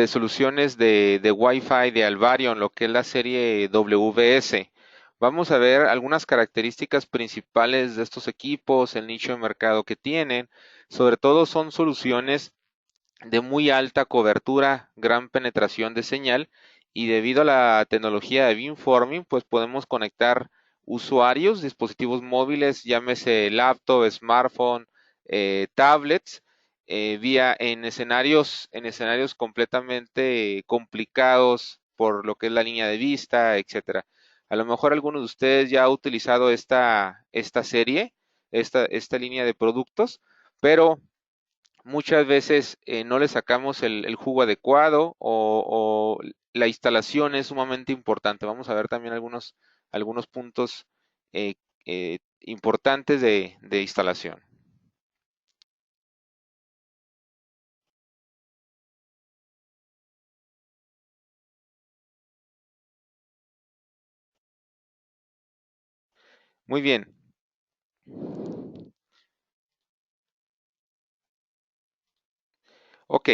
soluciones de Wi-Fi de Alvarion, lo que es la serie WS. Vamos a ver algunas características principales de estos equipos, el nicho de mercado que tienen. Sobre todo son soluciones de muy alta cobertura, gran penetración de señal y debido a la tecnología de beamforming, pues podemos conectar usuarios, dispositivos móviles, llámese laptop, smartphone, tablets, vía en escenarios completamente complicados por lo que es la línea de vista, etcétera. A lo mejor alguno de ustedes ya ha utilizado esta serie, esta línea de productos, pero muchas veces no le sacamos el jugo adecuado o la instalación es sumamente importante. Vamos a ver también algunos puntos eh, importantes de instalación. Muy bien. Ok,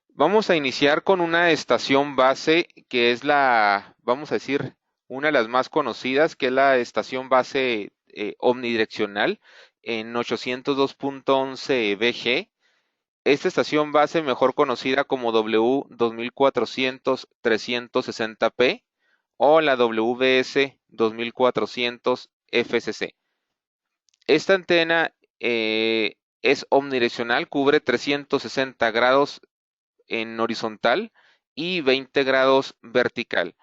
vamos a iniciar con una estación base que es vamos a decir, una de las más conocidas, que es la estación base omnidireccional en 802.11 BG. Esta estación base, mejor conocida como W2400-360p o la WS 2400 FCC. Esta antena es omnidireccional, cubre 360 grados en horizontal y 20 grados vertical.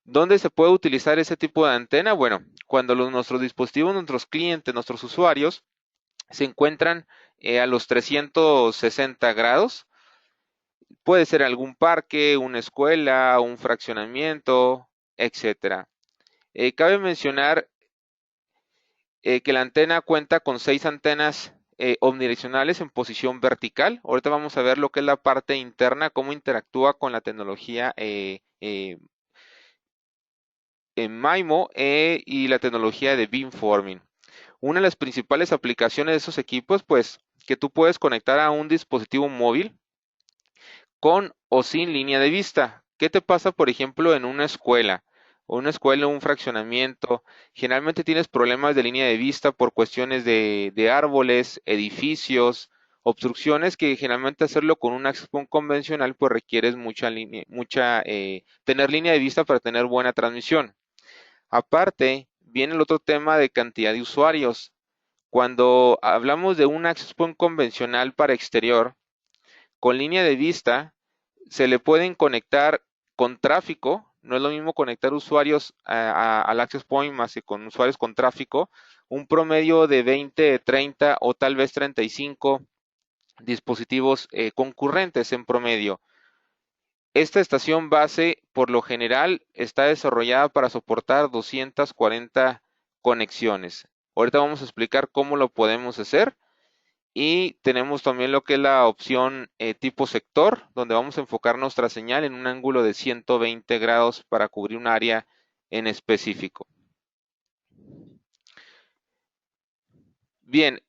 ¿Dónde se puede utilizar ese tipo de antena? Bueno, cuando nuestros dispositivos, nuestros clientes, nuestros usuarios se encuentran a los 360 grados. Puede ser algún parque, una escuela, un fraccionamiento, etcétera. Cabe mencionar que la antena cuenta con 6 antenas omnidireccionales en posición vertical. Ahorita vamos a ver lo que es la parte interna, cómo interactúa con la tecnología en MIMO y la tecnología de beamforming. Una de las principales aplicaciones de esos equipos, pues, que tú puedes conectar a un dispositivo móvil con o sin línea de vista. ¿Qué te pasa, por ejemplo, en una escuela? O una escuela, un fraccionamiento. Generalmente tienes problemas de línea de vista por cuestiones de árboles, edificios, obstrucciones que generalmente hacerlo con un access point convencional pues requieres tener línea de vista para tener buena transmisión. Aparte, viene el otro tema de cantidad de usuarios. Cuando hablamos de un access point convencional para exterior, con línea de vista, se le pueden conectar con tráfico. No es lo mismo conectar usuarios al access point más que con usuarios con tráfico. Un promedio de 20, 30 o tal vez 35 dispositivos concurrentes en promedio. Esta estación base, por lo general, está desarrollada para soportar 240 conexiones. Ahorita vamos a explicar cómo lo podemos hacer. Y tenemos también lo que es la opción tipo sector, donde vamos a enfocar nuestra señal en un ángulo de 120 grados para cubrir un área en específico. Bien,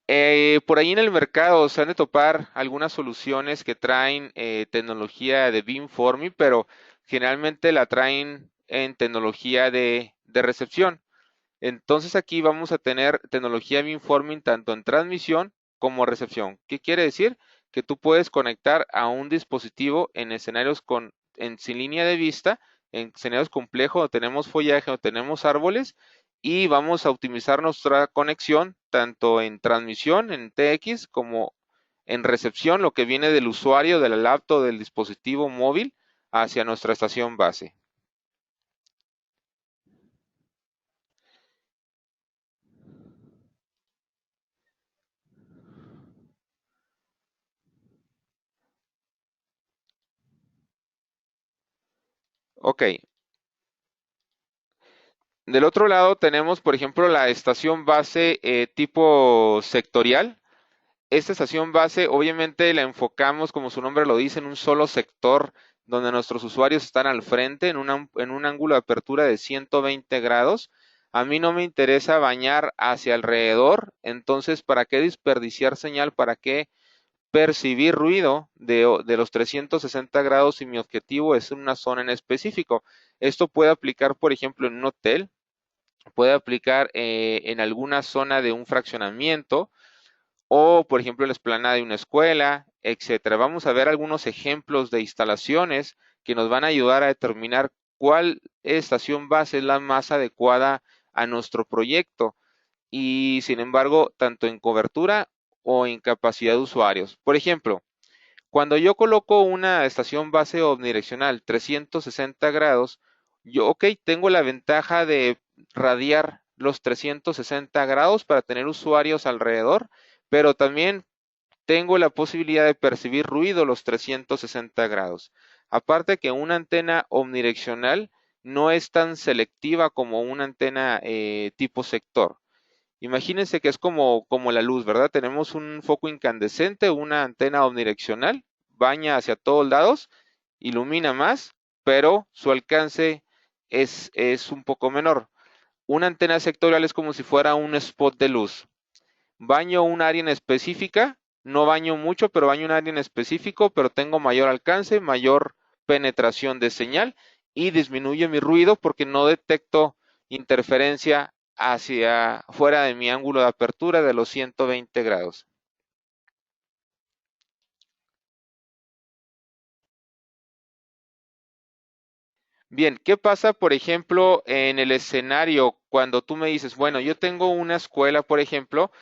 por ahí en el mercado se han de topar algunas soluciones que traen tecnología de beamforming, pero generalmente la traen en tecnología de recepción. Entonces aquí vamos a tener tecnología beamforming tanto en transmisión como recepción. ¿Qué quiere decir? Que tú puedes conectar a un dispositivo en escenarios sin línea de vista, en escenarios complejos donde tenemos follaje o tenemos árboles y vamos a optimizar nuestra conexión tanto en transmisión en TX como en recepción, lo que viene del usuario, de la laptop, del dispositivo móvil hacia nuestra estación base. Ok, del otro lado tenemos, por ejemplo, la estación base tipo sectorial. Esta estación base obviamente la enfocamos, como su nombre lo dice, en un solo sector donde nuestros usuarios están al frente en un ángulo de apertura de 120 grados. A mí no me interesa bañar hacia alrededor, entonces, ¿para qué desperdiciar señal? ¿Para qué percibir ruido de los 360 grados y mi objetivo es en una zona en específico. Esto puede aplicar, por ejemplo, en un hotel, puede aplicar en alguna zona de un fraccionamiento o, por ejemplo, en la explanada de una escuela, etcétera. Vamos a ver algunos ejemplos de instalaciones que nos van a ayudar a determinar cuál estación base es la más adecuada a nuestro proyecto y, sin embargo, tanto en cobertura o en capacidad de usuarios. Por ejemplo, cuando yo coloco una estación base omnidireccional 360 grados, yo, ok, tengo la ventaja de radiar los 360 grados para tener usuarios alrededor, pero también tengo la posibilidad de percibir ruido los 360 grados. Aparte que una antena omnidireccional no es tan selectiva como una antena tipo sector. Imagínense que es como la luz, ¿verdad? Tenemos un foco incandescente, una antena omnidireccional, baña hacia todos lados, ilumina más, pero su alcance es un poco menor. Una antena sectorial es como si fuera un spot de luz. Baño un área en específica, no baño mucho, pero baño un área en específico, pero tengo mayor alcance, mayor penetración de señal y disminuye mi ruido porque no detecto interferencia hacia fuera de mi ángulo de apertura de los 120 grados. Bien, ¿qué pasa, por ejemplo, en el escenario cuando tú me dices, bueno, yo tengo una escuela, por ejemplo,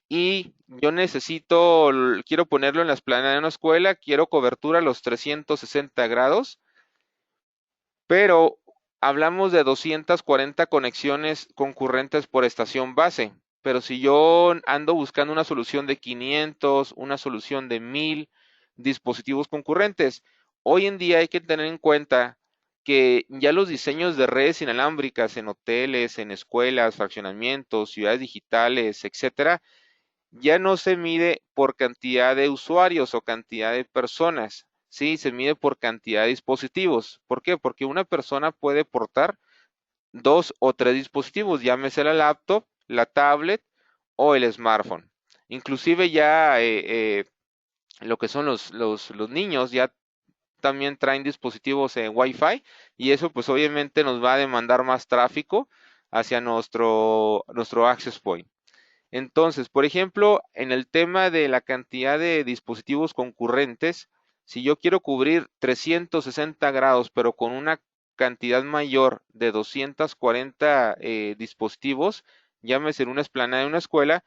y yo necesito, quiero ponerlo en las planas de una escuela, quiero cobertura a los 360 grados, pero hablamos de 240 conexiones concurrentes por estación base. Pero si yo ando buscando una solución de 500, una solución de 1000 dispositivos concurrentes, hoy en día hay que tener en cuenta que ya los diseños de redes inalámbricas en hoteles, en escuelas, fraccionamientos, ciudades digitales, etcétera, ya no se mide por cantidad de usuarios o cantidad de personas, sí, se mide por cantidad de dispositivos. ¿Por qué? Porque una persona puede portar dos o tres dispositivos, llámese la laptop, la tablet o el smartphone. Inclusive ya lo que son los niños ya también traen dispositivos en Wi-Fi y eso pues obviamente nos va a demandar más tráfico hacia nuestro access point. Entonces, por ejemplo, en el tema de la cantidad de dispositivos concurrentes, si yo quiero cubrir 360 grados, pero con una cantidad mayor de 240 dispositivos, llámese en una explanada de una escuela,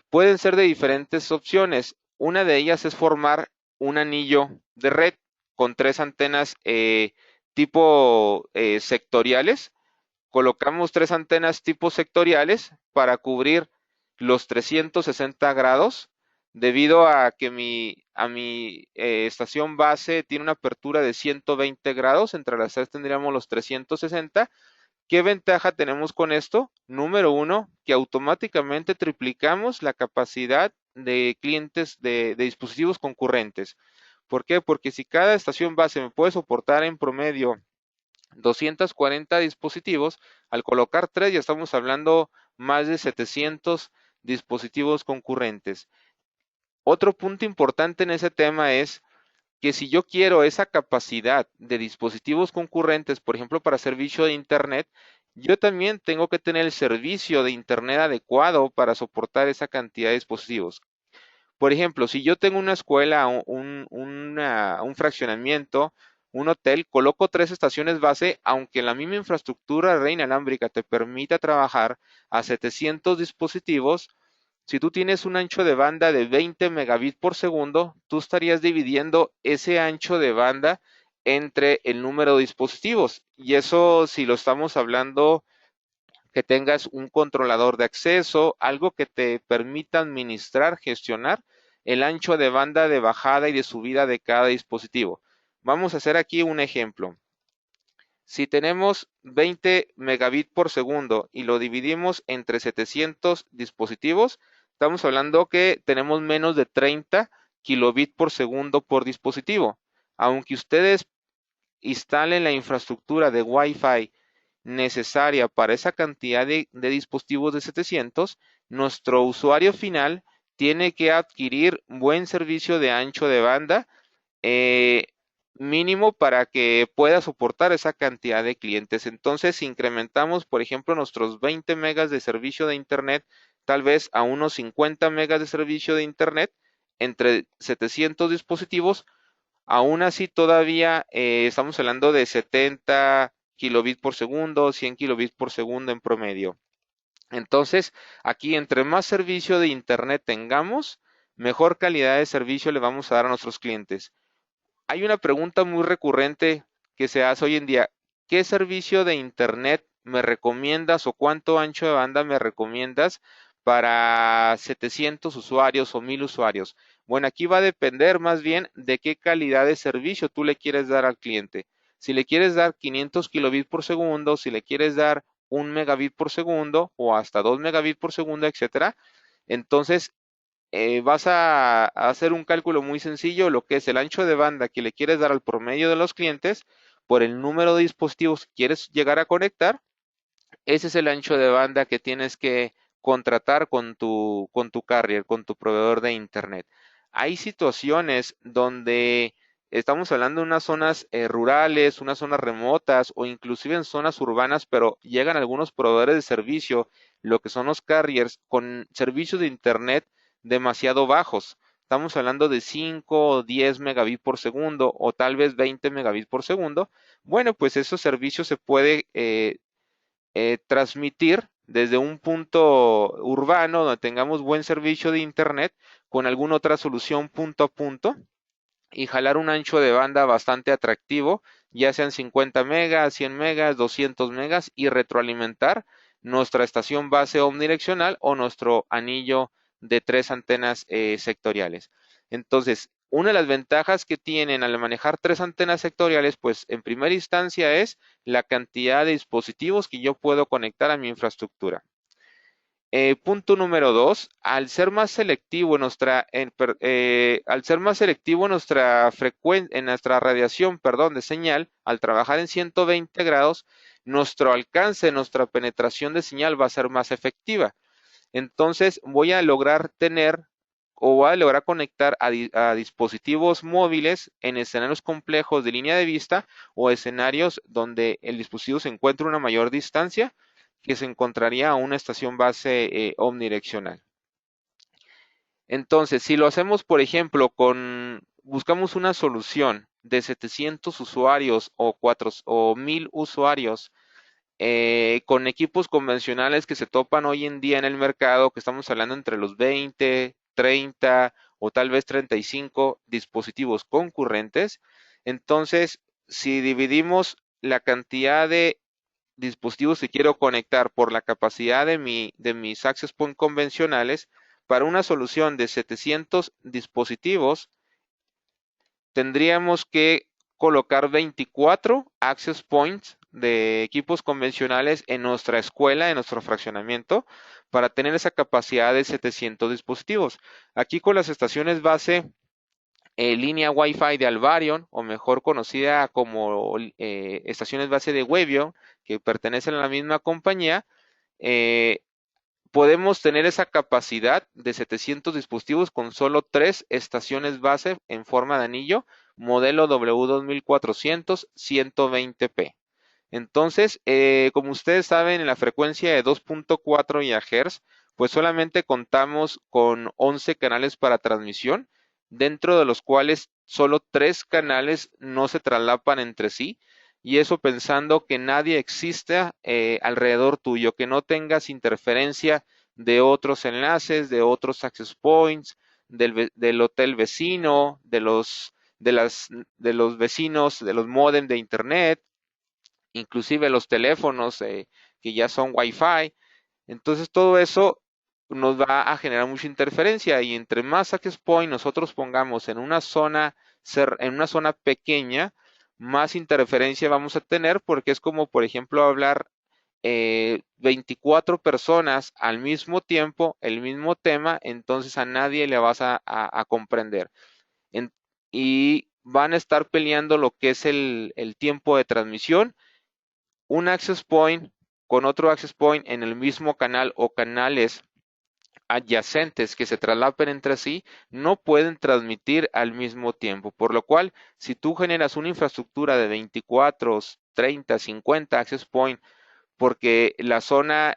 pueden ser de diferentes opciones. Una de ellas es formar un anillo de red con tres antenas tipo sectoriales. Colocamos tres antenas tipo sectoriales para cubrir los 360 grados debido a que mi estación base tiene una apertura de 120 grados, entre las tres tendríamos los 360. ¿Qué ventaja tenemos con esto? Número uno, que automáticamente triplicamos la capacidad de clientes de dispositivos concurrentes. ¿Por qué? Porque si cada estación base me puede soportar en promedio 240 dispositivos, al colocar tres ya estamos hablando más de 700 dispositivos concurrentes. Otro punto importante en ese tema es que si yo quiero esa capacidad de dispositivos concurrentes, por ejemplo, para servicio de Internet, yo también tengo que tener el servicio de Internet adecuado para soportar esa cantidad de dispositivos. Por ejemplo, si yo tengo una escuela, un fraccionamiento, un hotel, coloco tres estaciones base, aunque la misma infraestructura red inalámbrica te permita trabajar a 700 dispositivos, si tú tienes un ancho de banda de 20 megabits por segundo, tú estarías dividiendo ese ancho de banda entre el número de dispositivos. Y eso, si lo estamos hablando, que tengas un controlador de acceso, algo que te permita administrar, gestionar el ancho de banda de bajada y de subida de cada dispositivo. Vamos a hacer aquí un ejemplo. Si tenemos 20 megabits por segundo y lo dividimos entre 700 dispositivos, estamos hablando que tenemos menos de 30 kilobits por segundo por dispositivo. Aunque ustedes instalen la infraestructura de Wi-Fi necesaria para esa cantidad de dispositivos de 700, nuestro usuario final tiene que adquirir buen servicio de ancho de banda eh, mínimo para que pueda soportar esa cantidad de clientes. Entonces, si incrementamos, por ejemplo, nuestros 20 megas de servicio de Internet, tal vez a unos 50 megas de servicio de Internet entre 700 dispositivos, aún así todavía estamos hablando de 70 kilobits por segundo, 100 kilobits por segundo en promedio. Entonces, aquí entre más servicio de Internet tengamos, mejor calidad de servicio le vamos a dar a nuestros clientes. Hay una pregunta muy recurrente que se hace hoy en día. ¿Qué servicio de Internet me recomiendas o cuánto ancho de banda me recomiendas para 700 usuarios o 1000 usuarios? Bueno, aquí va a depender más bien de qué calidad de servicio tú le quieres dar al cliente. Si le quieres dar 500 kilobits por segundo, si le quieres dar 1 megabit por segundo o hasta 2 megabits por segundo, etcétera, entonces vas a hacer un cálculo muy sencillo, lo que es el ancho de banda que le quieres dar al promedio de los clientes por el número de dispositivos que quieres llegar a conectar. Ese es el ancho de banda que tienes que contratar con tu carrier, con tu proveedor de Internet. Hay situaciones donde estamos hablando de unas zonas rurales, unas zonas remotas o inclusive en zonas urbanas, pero llegan algunos proveedores de servicio, lo que son los carriers, con servicios de Internet demasiado bajos. Estamos hablando de 5 o 10 megabits por segundo o tal vez 20 megabits por segundo. Bueno, pues esos servicios se puede transmitir desde un punto urbano donde tengamos buen servicio de Internet con alguna otra solución punto a punto y jalar un ancho de banda bastante atractivo, ya sean 50 megas, 100 megas, 200 megas y retroalimentar nuestra estación base omnidireccional o nuestro anillo de 3 antenas sectoriales. Entonces, una de las ventajas que tienen al manejar 3 antenas sectoriales, pues en primera instancia es la cantidad de dispositivos que yo puedo conectar a mi infraestructura. Punto número 2, al ser más selectivo al ser más selectivo en nuestra radiación, perdón, de señal, al trabajar en 120 grados, nuestro alcance, nuestra penetración de señal va a ser más efectiva. Entonces voy a lograr tener o voy a lograr conectar a dispositivos móviles en escenarios complejos de línea de vista o escenarios donde el dispositivo se encuentra a una mayor distancia que se encontraría a una estación base omnidireccional. Entonces, si lo hacemos, por ejemplo, buscamos una solución de 700 usuarios o 1000 usuarios con equipos convencionales que se topan hoy en día en el mercado, que estamos hablando entre los 20, 30 o tal vez 35 dispositivos concurrentes. Entonces, si dividimos la cantidad de dispositivos que quiero conectar por la capacidad de mis access point convencionales, para una solución de 700 dispositivos, tendríamos que colocar 24 access points de equipos convencionales en nuestra escuela, en nuestro fraccionamiento, para tener esa capacidad de 700 dispositivos. Aquí con las estaciones base línea Wi-Fi de Alvarion, o mejor conocida como estaciones base de Webion, que pertenecen a la misma compañía, eh, podemos tener esa capacidad de 700 dispositivos con solo 3 estaciones base en forma de anillo, modelo W2400 120p. Entonces, como ustedes saben, en la frecuencia de 2.4 GHz, pues solamente contamos con 11 canales para transmisión, dentro de los cuales solo 3 canales no se traslapan entre sí, y eso pensando que nadie exista alrededor tuyo, que no tengas interferencia de otros enlaces, de otros access points, del hotel vecino, de los vecinos, de los modem de internet, inclusive los teléfonos que ya son Wi-Fi. Entonces todo eso nos va a generar mucha interferencia y entre más access point nosotros pongamos en una zona pequeña, más interferencia vamos a tener porque es como, por ejemplo, hablar 24 personas al mismo tiempo, el mismo tema, entonces a nadie le vas a comprender. En- y van a estar peleando lo que es el tiempo de transmisión, un access point con otro access point en el mismo canal o canales adyacentes que se traslapen entre sí no pueden transmitir al mismo tiempo, por lo cual si tú generas una infraestructura de 24, 30, 50 access point porque la zona,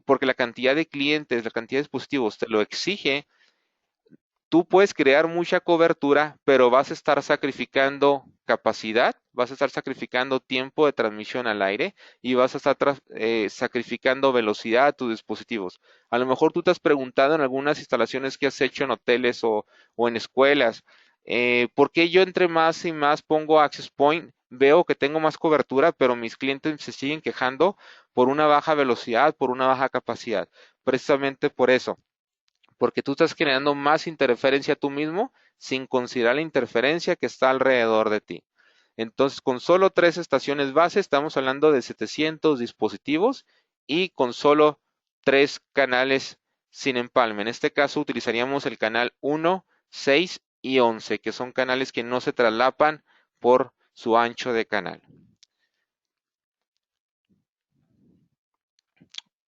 porque la cantidad de clientes, la cantidad de dispositivos te lo exige, tú puedes crear mucha cobertura, pero vas a estar sacrificando capacidad, vas a estar sacrificando tiempo de transmisión al aire y vas a estar sacrificando velocidad a tus dispositivos. A lo mejor tú te has preguntado en algunas instalaciones que has hecho en hoteles o en escuelas, ¿por qué yo entre más y más pongo access point? Veo que tengo más cobertura, pero mis clientes se siguen quejando por una baja velocidad, por una baja capacidad. Precisamente por eso, porque tú estás generando más interferencia tú mismo sin considerar la interferencia que está alrededor de ti. Entonces, con solo 3 estaciones base, estamos hablando de 700 dispositivos y con solo 3 canales sin empalme. En este caso, utilizaríamos el canal 1, 6 y 11, que son canales que no se traslapan por su ancho de canal.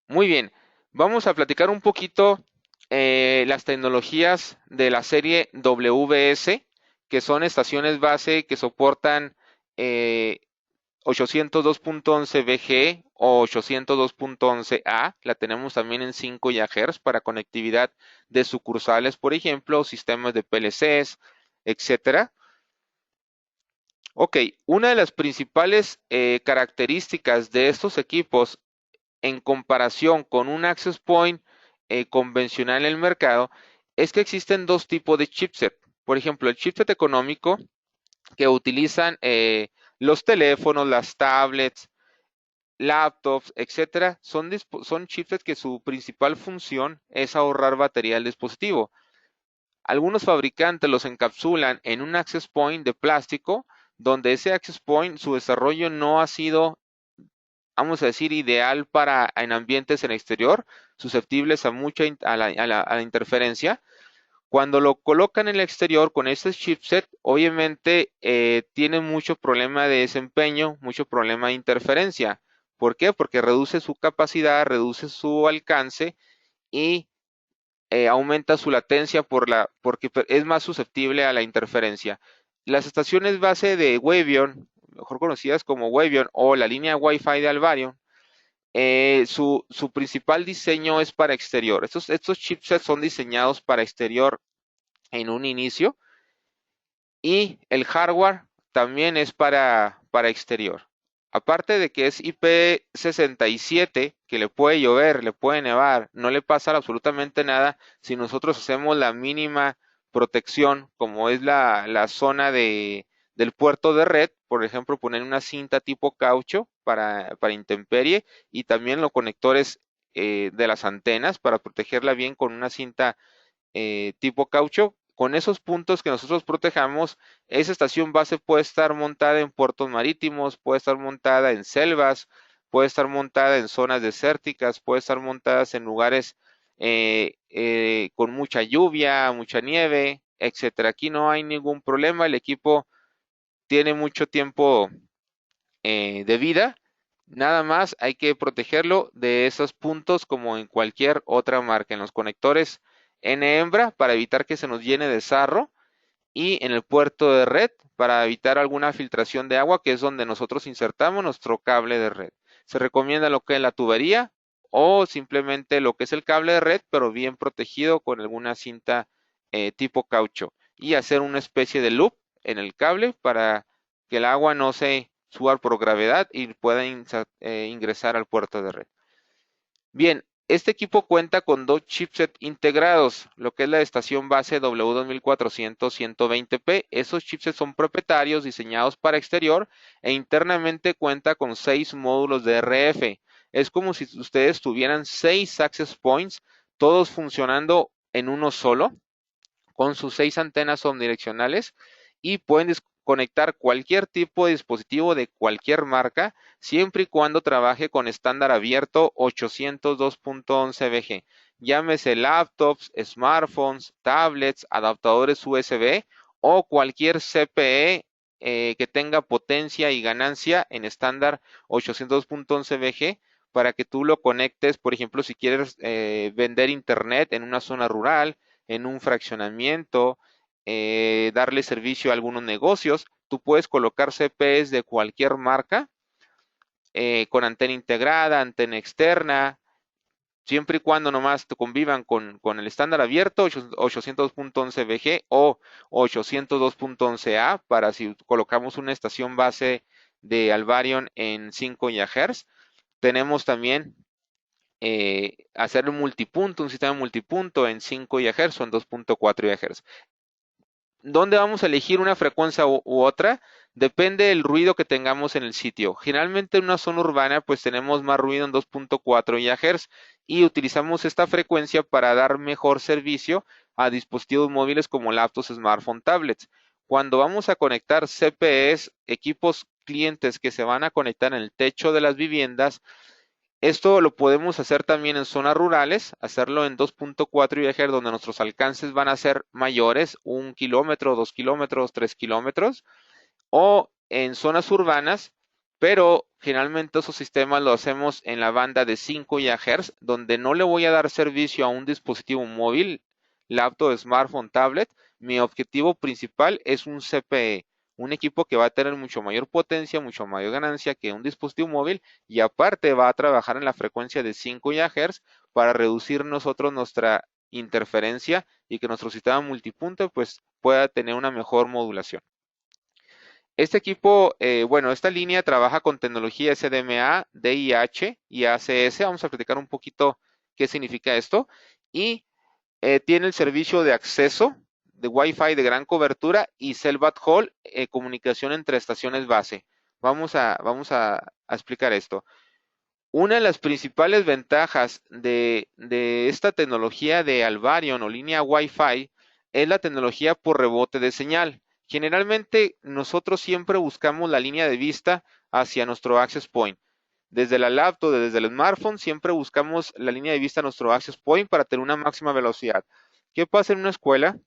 Muy bien, vamos a platicar un poquito las tecnologías de la serie WS, que son estaciones base que soportan 802.11bg o 802.11a. La tenemos también en 5 GHz para conectividad de sucursales, por ejemplo, sistemas de PLCs, etcétera. Ok, una de las principales características de estos equipos en comparación con un access point convencional en el mercado es que existen dos tipos de chipset. Por ejemplo, el chipset económico que utilizan los teléfonos, las tablets, laptops, etcétera, son chipsets que su principal función es ahorrar batería del dispositivo. Algunos fabricantes los encapsulan en un access point de plástico, donde ese access point, su desarrollo no ha sido, vamos a decir, ideal para en ambientes en exterior, susceptibles a mucha a la interferencia. Cuando lo colocan en el exterior con este chipset, obviamente tiene mucho problema de desempeño, mucho problema de interferencia. ¿Por qué? Porque reduce su capacidad, reduce su alcance y aumenta su latencia porque es más susceptible a la interferencia. Las estaciones base de Wavion, mejor conocidas como Wavion o la línea Wi-Fi de Alvarion, su principal diseño es para exterior. Estos chipsets son diseñados para exterior en un inicio y el hardware también es para exterior. Aparte de que es IP67, que le puede llover, le puede nevar, no le pasa absolutamente nada si nosotros hacemos la mínima protección, como es la zona del puerto de red, por ejemplo, poner una cinta tipo caucho para intemperie y también los conectores de las antenas para protegerla bien con una cinta tipo caucho. Con esos puntos que nosotros protejamos, esa estación base puede estar montada en puertos marítimos, puede estar montada en selvas, puede estar montada en zonas desérticas, puede estar montada en lugares con mucha lluvia, mucha nieve, etcétera. Aquí no hay ningún problema, el equipo tiene mucho tiempo de vida, nada más hay que protegerlo de esos puntos como en cualquier otra marca, en los conectores N hembra para evitar que se nos llene de sarro y en el puerto de red para evitar alguna filtración de agua, que es donde nosotros insertamos nuestro cable de red. Se recomienda lo que es la tubería o simplemente lo que es el cable de red, pero bien protegido con alguna cinta tipo caucho y hacer una especie de loop en el cable para que el agua no se suba por gravedad y pueda ingresar al puerto de red. Bien, este equipo cuenta con dos chipsets integrados, lo que es la estación base W2400-120p. Esos chipsets son propietarios, diseñados para exterior e internamente cuenta con 6 módulos de RF. Es como si ustedes tuvieran 6 access points, todos funcionando en uno solo, con sus 6 antenas omnidireccionales y pueden conectar cualquier tipo de dispositivo de cualquier marca, siempre y cuando trabaje con estándar abierto 802.11bg. Llámese laptops, smartphones, tablets, adaptadores USB o cualquier CPE que tenga potencia y ganancia en estándar 802.11bg para que tú lo conectes, por ejemplo, si quieres vender internet en una zona rural, en un fraccionamiento, darle servicio a algunos negocios, tú puedes colocar CPEs de cualquier marca con antena integrada, antena externa, siempre y cuando nomás te convivan con el estándar abierto 802.11bg o 802.11a para si colocamos una estación base de Alvarion en 5 GHz. Tenemos también hacer un sistema multipunto en 5 GHz o en 2.4 GHz. ¿Dónde vamos a elegir una frecuencia u otra? Depende del ruido que tengamos en el sitio. Generalmente en una zona urbana pues tenemos más ruido en 2.4 GHz y utilizamos esta frecuencia para dar mejor servicio a dispositivos móviles como laptops, smartphones, tablets. Cuando vamos a conectar CPEs, equipos clientes que se van a conectar en el techo de las viviendas, esto lo podemos hacer también en zonas rurales, hacerlo en 2.4 GHz donde nuestros alcances van a ser mayores, 1 kilómetro, 2 kilómetros, 3 kilómetros, o en zonas urbanas, pero generalmente esos sistemas lo hacemos en la banda de 5 GHz, donde no le voy a dar servicio a un dispositivo móvil, laptop, smartphone, tablet. Mi objetivo principal es un CPE, un equipo que va a tener mucho mayor potencia, mucho mayor ganancia que un dispositivo móvil y aparte va a trabajar en la frecuencia de 5 GHz para reducir nosotros nuestra interferencia y que nuestro sistema multipunto pues pueda tener una mejor modulación. Este equipo, bueno, esta línea trabaja con tecnología SDMA, DIH y ACS. Vamos a platicar un poquito qué significa esto. Y tiene el servicio de acceso de Wi-Fi de gran cobertura y Cell Backhaul, comunicación entre estaciones base. Vamos a explicar esto. Una de las principales ventajas de esta tecnología de Alvarion o línea Wi-Fi es la tecnología por rebote de señal. Generalmente nosotros siempre buscamos la línea de vista hacia nuestro access point. Desde la laptop, desde el smartphone, siempre buscamos la línea de vista a nuestro access point para tener una máxima velocidad. ¿Qué pasa en una escuela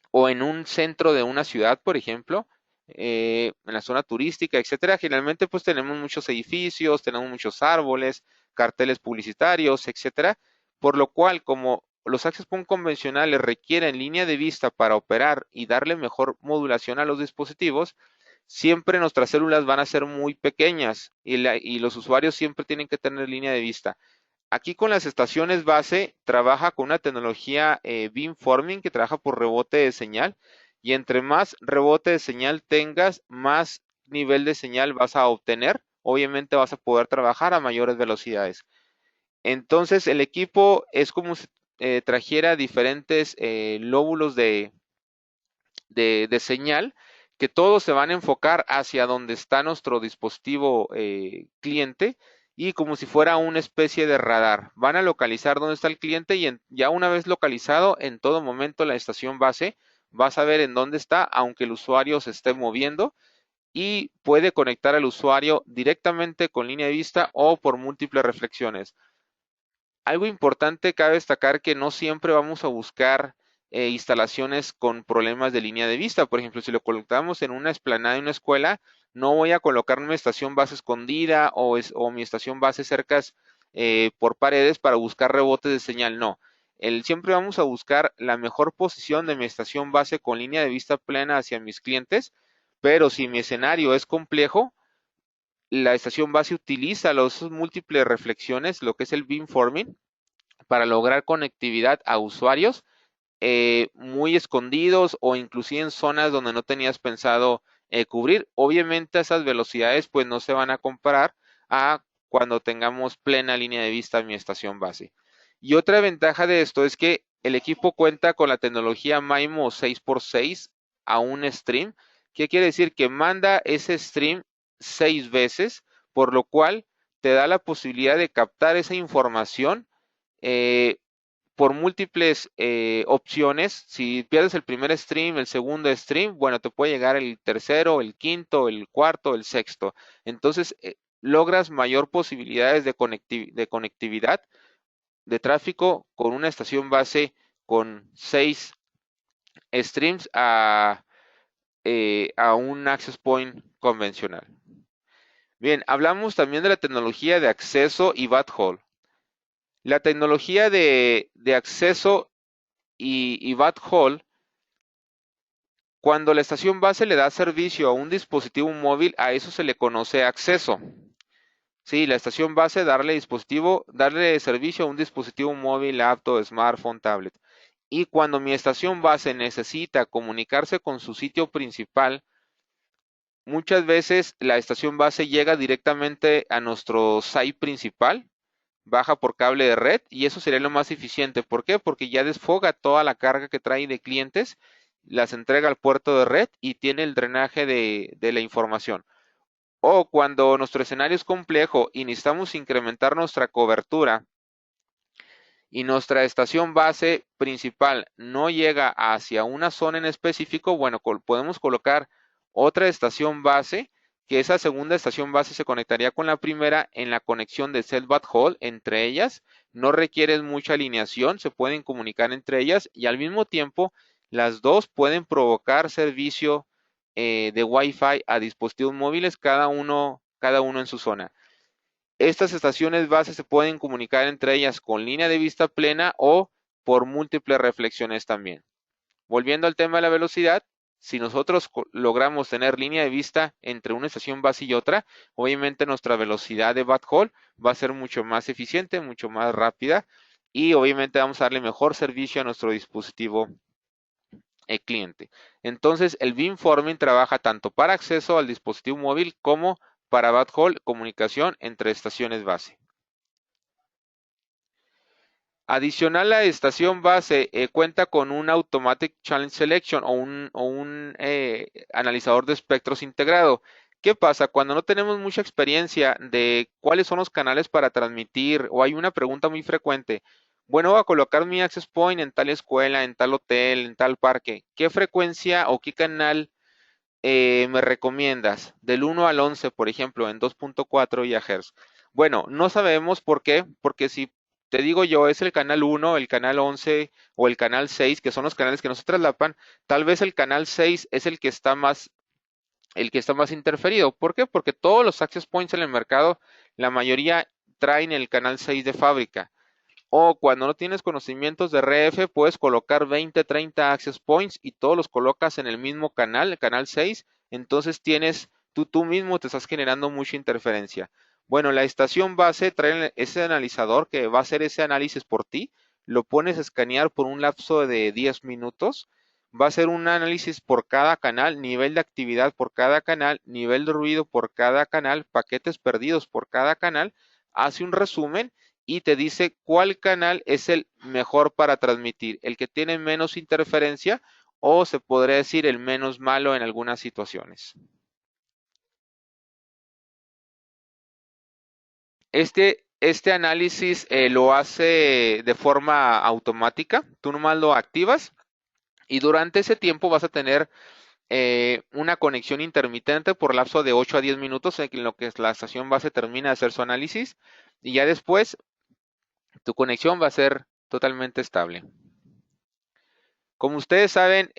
o en un centro de una ciudad, por ejemplo? En la zona turística, etcétera, generalmente pues tenemos muchos edificios, tenemos muchos árboles, carteles publicitarios, etcétera, por lo cual como los access point convencionales requieren línea de vista para operar y darle mejor modulación a los dispositivos, siempre nuestras células van a ser muy pequeñas y los usuarios siempre tienen que tener línea de vista. Aquí con las estaciones base trabaja con una tecnología beamforming que trabaja por rebote de señal y entre más rebote de señal tengas, más nivel de señal vas a obtener. Obviamente vas a poder trabajar a mayores velocidades. Entonces el equipo es como si trajera diferentes lóbulos de señal que todos se van a enfocar hacia donde está nuestro dispositivo cliente y como si fuera una especie de radar. Van a localizar dónde está el cliente y ya una vez localizado, en todo momento la estación base va a saber en dónde está, aunque el usuario se esté moviendo y puede conectar al usuario directamente con línea de vista o por múltiples reflexiones. Algo importante, cabe destacar que no siempre vamos a buscar instalaciones con problemas de línea de vista. Por ejemplo, si lo colocamos en una explanada de una escuela, no voy a colocar una estación base escondida o mi estación base cerca por paredes para buscar rebotes de señal. No. Siempre vamos a buscar la mejor posición de mi estación base con línea de vista plena hacia mis clientes, pero si mi escenario es complejo, la estación base utiliza las múltiples reflexiones, lo que es el beamforming, para lograr conectividad a usuarios muy escondidos o inclusive en zonas donde no tenías pensado cubrir. Obviamente esas velocidades pues no se van a comparar a cuando tengamos plena línea de vista en mi estación base. Y otra ventaja de esto es que el equipo cuenta con la tecnología MIMO 6x6 a un stream. ¿Qué quiere decir? Que manda ese stream 6 veces, por lo cual te da la posibilidad de captar esa información eh, por múltiples opciones. Si pierdes el primer stream, el segundo stream, bueno, te puede llegar el tercero, el quinto, el cuarto, el sexto. Entonces, logras mayor posibilidades de conectividad de tráfico con una estación base con 6 streams a un access point convencional. Bien, hablamos también de la tecnología de acceso y backhaul. La tecnología de acceso y backhaul, cuando la estación base le da servicio a un dispositivo móvil, a eso se le conoce acceso. Sí, la estación base darle servicio a un dispositivo móvil, laptop, smartphone, tablet. Y cuando mi estación base necesita comunicarse con su sitio principal, muchas veces la estación base llega directamente a nuestro site principal, baja por cable de red y eso sería lo más eficiente. ¿Por qué? Porque ya desfoga toda la carga que trae de clientes, las entrega al puerto de red y tiene el drenaje de la información. O cuando nuestro escenario es complejo y necesitamos incrementar nuestra cobertura y nuestra estación base principal no llega hacia una zona en específico, bueno, podemos colocar otra estación base, que esa segunda estación base se conectaría con la primera en la conexión de cell backhaul entre ellas. No requieren mucha alineación, se pueden comunicar entre ellas y al mismo tiempo las dos pueden provocar servicio de Wi-Fi a dispositivos móviles, cada uno en su zona. Estas estaciones base se pueden comunicar entre ellas con línea de vista plena o por múltiples reflexiones también. Volviendo al tema de la velocidad, si nosotros logramos tener línea de vista entre una estación base y otra, obviamente nuestra velocidad de backhaul va a ser mucho más eficiente, mucho más rápida y obviamente vamos a darle mejor servicio a nuestro dispositivo cliente. Entonces, el beamforming trabaja tanto para acceso al dispositivo móvil como para backhaul, comunicación entre estaciones base. Adicional, la estación base cuenta con un Automatic Channel Selection o un analizador de espectros integrado. ¿Qué pasa? Cuando no tenemos mucha experiencia de cuáles son los canales para transmitir, o hay una pregunta muy frecuente, bueno, voy a colocar mi access point en tal escuela, en tal hotel, en tal parque. ¿Qué frecuencia o qué canal me recomiendas? Del 1 al 11, por ejemplo, en 2.4 GHz. Bueno, no sabemos por qué, porque si te digo yo es el canal 1, el canal 11 o el canal 6, que son los canales que no se traslapan, tal vez el canal 6 es el que está más interferido. ¿Por qué? Porque todos los access points en el mercado, la mayoría traen el canal 6 de fábrica. O cuando no tienes conocimientos de RF, puedes colocar 20, 30 access points y todos los colocas en el mismo canal, el canal 6. Entonces tú mismo te estás generando mucha interferencia. Bueno, la estación base trae ese analizador que va a hacer ese análisis por ti. Lo pones a escanear por un lapso de 10 minutos. Va a hacer un análisis por cada canal, nivel de actividad por cada canal, nivel de ruido por cada canal, paquetes perdidos por cada canal. Hace un resumen y te dice cuál canal es el mejor para transmitir, el que tiene menos interferencia o se podría decir el menos malo en algunas situaciones. Este análisis lo hace de forma automática, tú nomás lo activas y durante ese tiempo vas a tener una conexión intermitente por lapso de 8 a 10 minutos en lo que la estación base termina de hacer su análisis y ya después tu conexión va a ser totalmente estable. Como ustedes saben,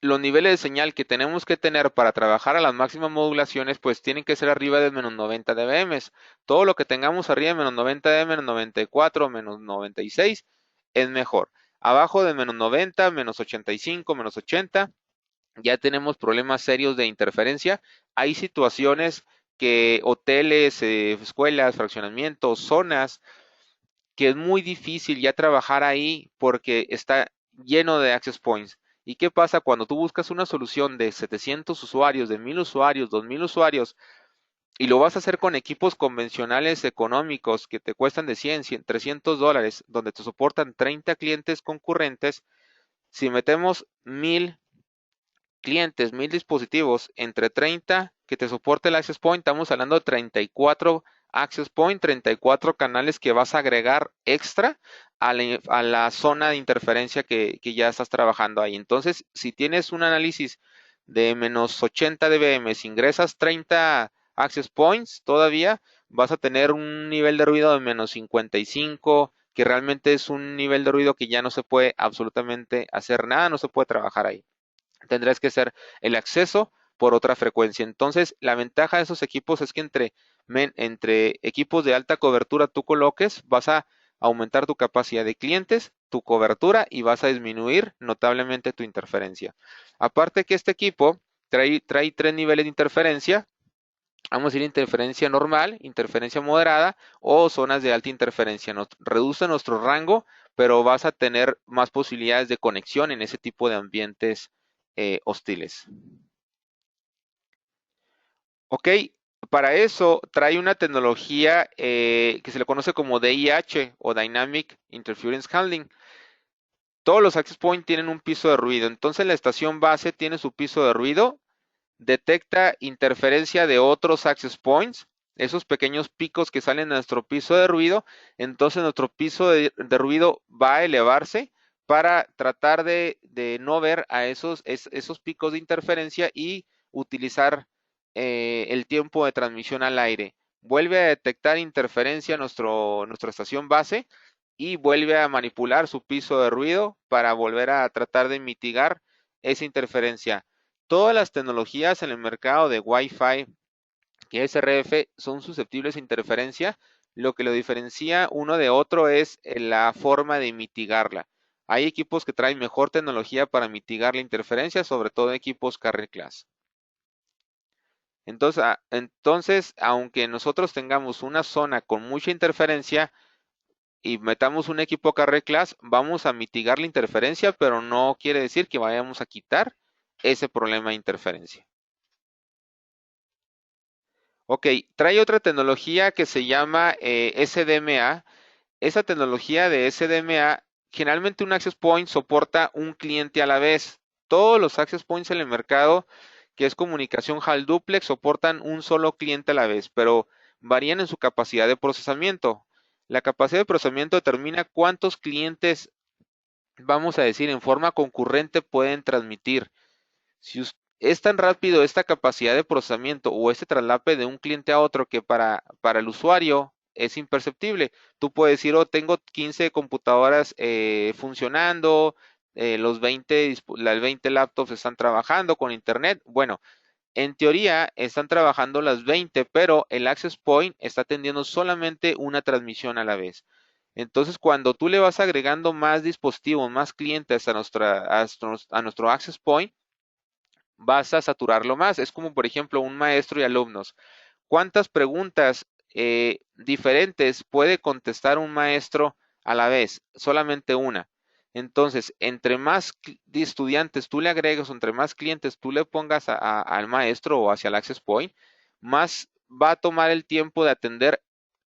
los niveles de señal que tenemos que tener para trabajar a las máximas modulaciones, pues tienen que ser arriba de menos 90 dBm. Todo lo que tengamos arriba de menos 90 dBm, menos 94, menos 96, es mejor. Abajo de menos 90, menos 85, menos 80, ya tenemos problemas serios de interferencia. Hay situaciones que hoteles, escuelas, fraccionamientos, zonas, que es muy difícil ya trabajar ahí porque está lleno de access points. ¿Y qué pasa cuando tú buscas una solución de 700 usuarios, de 1000 usuarios, 2000 usuarios y lo vas a hacer con equipos convencionales económicos que te cuestan de 100, 300 dólares, donde te soportan 30 clientes concurrentes? Si metemos 1000 clientes, 1000 dispositivos, entre 30 que te soporte el Access Point, estamos hablando de 34 Access Point, 34 canales que vas a agregar extra a la zona de interferencia que ya estás trabajando ahí. Entonces, si tienes un análisis de menos 80 dBm, si ingresas 30 Access Points, todavía vas a tener un nivel de ruido de menos 55, que realmente es un nivel de ruido que ya no se puede absolutamente hacer nada, no se puede trabajar ahí. Tendrás que hacer el acceso por otra frecuencia. Entonces, la ventaja de esos equipos es que entre equipos de alta cobertura tú coloques, vas a aumentar tu capacidad de clientes, tu cobertura y vas a disminuir notablemente tu interferencia. Aparte que este equipo trae tres niveles de interferencia. Vamos a ir a interferencia normal, interferencia moderada o zonas de alta interferencia. Nos reduce nuestro rango, pero vas a tener más posibilidades de conexión en ese tipo de ambientes hostiles. Ok, para eso trae una tecnología que se le conoce como DIH o Dynamic Interference Handling. Todos los access points tienen un piso de ruido, entonces la estación base tiene su piso de ruido, detecta interferencia de otros access points, esos pequeños picos que salen de nuestro piso de ruido, entonces nuestro piso de ruido va a elevarse para tratar de no ver a esos picos de interferencia y utilizar el tiempo de transmisión al aire. Vuelve a detectar interferencia nuestra estación base y vuelve a manipular su piso de ruido para volver a tratar de mitigar esa interferencia. Todas las tecnologías en el mercado de Wi-Fi y SRF son susceptibles a interferencia. Lo que lo diferencia uno de otro es la forma de mitigarla. Hay equipos que traen mejor tecnología para mitigar la interferencia, sobre todo equipos Carrier Class. Entonces, aunque nosotros tengamos una zona con mucha interferencia y metamos un equipo Carrier Class, vamos a mitigar la interferencia, pero no quiere decir que vayamos a quitar ese problema de interferencia. Ok, trae otra tecnología que se llama SDMA. Esa tecnología de SDMA, generalmente un access point soporta un cliente a la vez. Todos los access points en el mercado, que es comunicación HAL duplex, soportan un solo cliente a la vez, pero varían en su capacidad de procesamiento. La capacidad de procesamiento determina cuántos clientes, vamos a decir, en forma concurrente pueden transmitir. Si es tan rápido esta capacidad de procesamiento o este traslape de un cliente a otro que para el usuario es imperceptible. Tú puedes decir, oh, tengo 15 computadoras funcionando, las 20 laptops están trabajando con internet. Bueno, en teoría están trabajando las 20, pero el access point está atendiendo solamente una transmisión a la vez. Entonces, cuando tú le vas agregando más dispositivos, más clientes a nuestro access point, vas a saturarlo más. Es como, por ejemplo, un maestro y alumnos. ¿Cuántas preguntas diferentes puede contestar un maestro a la vez? Solamente una. Entonces, entre más estudiantes tú le agregues, o entre más clientes tú le pongas al maestro o hacia el access point, más va a tomar el tiempo de atender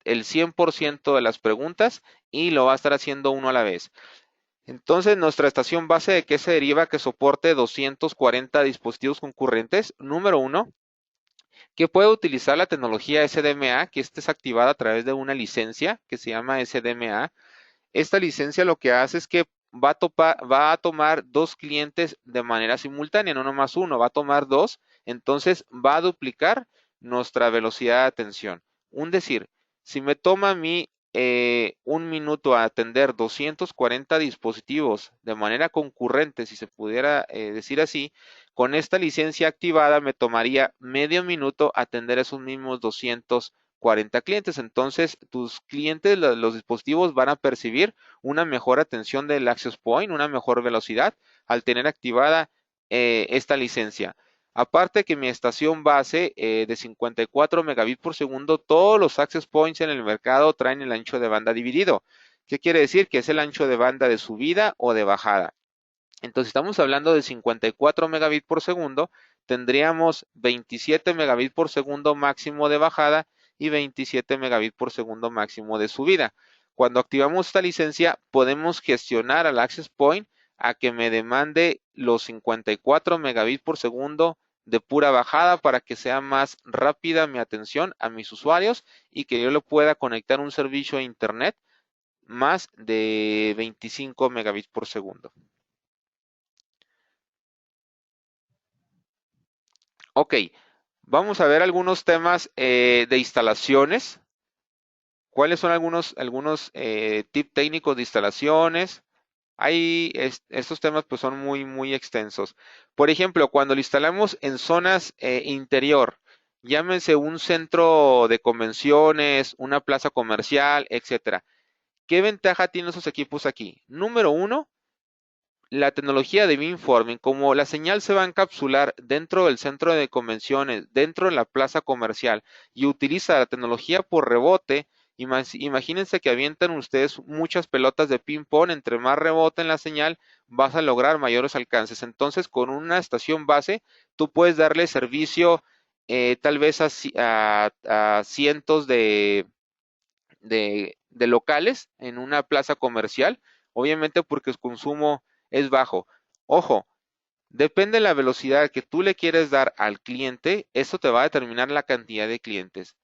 el 100% de las preguntas y lo va a estar haciendo uno a la vez. Entonces, nuestra estación base, ¿de qué se deriva? Que soporte 240 dispositivos concurrentes. Número uno, que puede utilizar la tecnología SDMA, que esta es activada a través de una licencia que se llama SDMA. Esta licencia lo que hace es que va a tomar dos clientes de manera simultánea, no nomás uno, va a tomar dos, entonces va a duplicar nuestra velocidad de atención. Un decir, si me toma a mí un minuto a atender 240 dispositivos de manera concurrente, si se pudiera decir así, con esta licencia activada me tomaría medio minuto atender esos mismos 240 clientes. Entonces, tus clientes, los dispositivos van a percibir una mejor atención del access point, una mejor velocidad al tener activada esta licencia. Aparte que mi estación base de 54 megabits por segundo, todos los access points en el mercado traen el ancho de banda dividido. ¿Qué quiere decir? Que es el ancho de banda de subida o de bajada. Entonces, estamos hablando de 54 megabits por segundo, tendríamos 27 megabits por segundo máximo de bajada y 27 megabits por segundo máximo de subida. Cuando activamos esta licencia, podemos gestionar al access point a que me demande los 54 megabits por segundo de pura bajada para que sea más rápida mi atención a mis usuarios y que yo le pueda conectar un servicio a internet más de 25 megabits por segundo. Ok, vamos a ver algunos temas de instalaciones. ¿Cuáles son algunos tips técnicos de instalaciones? Estos temas pues son muy extensos. Por ejemplo, cuando lo instalamos en zonas interior, llámense un centro de convenciones, una plaza comercial, etcétera. ¿Qué ventaja tienen esos equipos aquí? Número uno, la tecnología de beamforming, como la señal se va a encapsular dentro del centro de convenciones, dentro de la plaza comercial y utiliza la tecnología por rebote, imagínense que avientan ustedes muchas pelotas de ping pong, entre más rebote en la señal, vas a lograr mayores alcances. Entonces, con una estación base, tú puedes darle servicio tal vez a cientos de locales en una plaza comercial, obviamente porque el consumo es bajo. Ojo, depende de la velocidad que tú le quieres dar al cliente, eso te va a determinar la cantidad de clientes.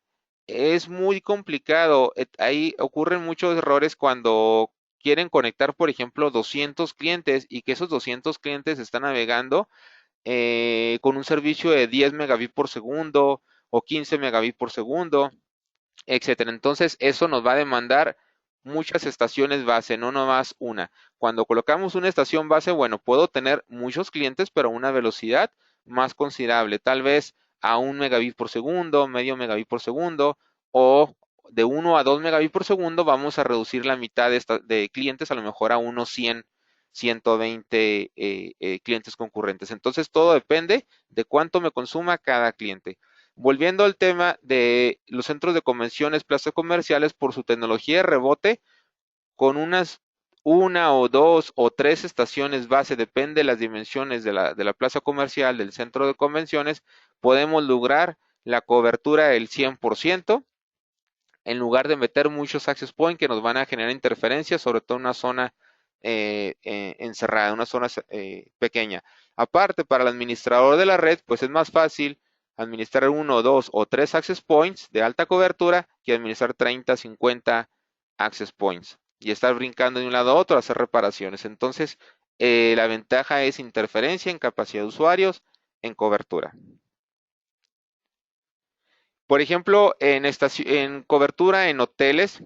Es muy complicado, ahí ocurren muchos errores cuando quieren conectar, por ejemplo, 200 clientes y que esos 200 clientes están navegando con un servicio de 10 megabits por segundo o 15 megabits por segundo, etcétera. Entonces, eso nos va a demandar muchas estaciones base, no nomás una. Cuando colocamos una estación base, bueno, puedo tener muchos clientes, pero a una velocidad más considerable, tal vez a 1 megabit por segundo, medio megabit por segundo, o de 1 a 2 megabits por segundo, vamos a reducir la mitad de clientes, a lo mejor a unos 100, 120 clientes concurrentes. Entonces, todo depende de cuánto me consuma cada cliente. Volviendo al tema de los centros de convenciones, plazas comerciales, por su tecnología de rebote, con una o dos o tres estaciones base, depende de las dimensiones de la plaza comercial, del centro de convenciones, podemos lograr la cobertura del 100%, en lugar de meter muchos access points que nos van a generar interferencias, sobre todo en una zona encerrada, una zona pequeña. Aparte, para el administrador de la red, pues es más fácil administrar uno, dos o tres access points de alta cobertura que administrar 30, 50 access points y estar brincando de un lado a otro a hacer reparaciones. Entonces, la ventaja es interferencia en capacidad de usuarios, en cobertura. Por ejemplo, en cobertura en hoteles,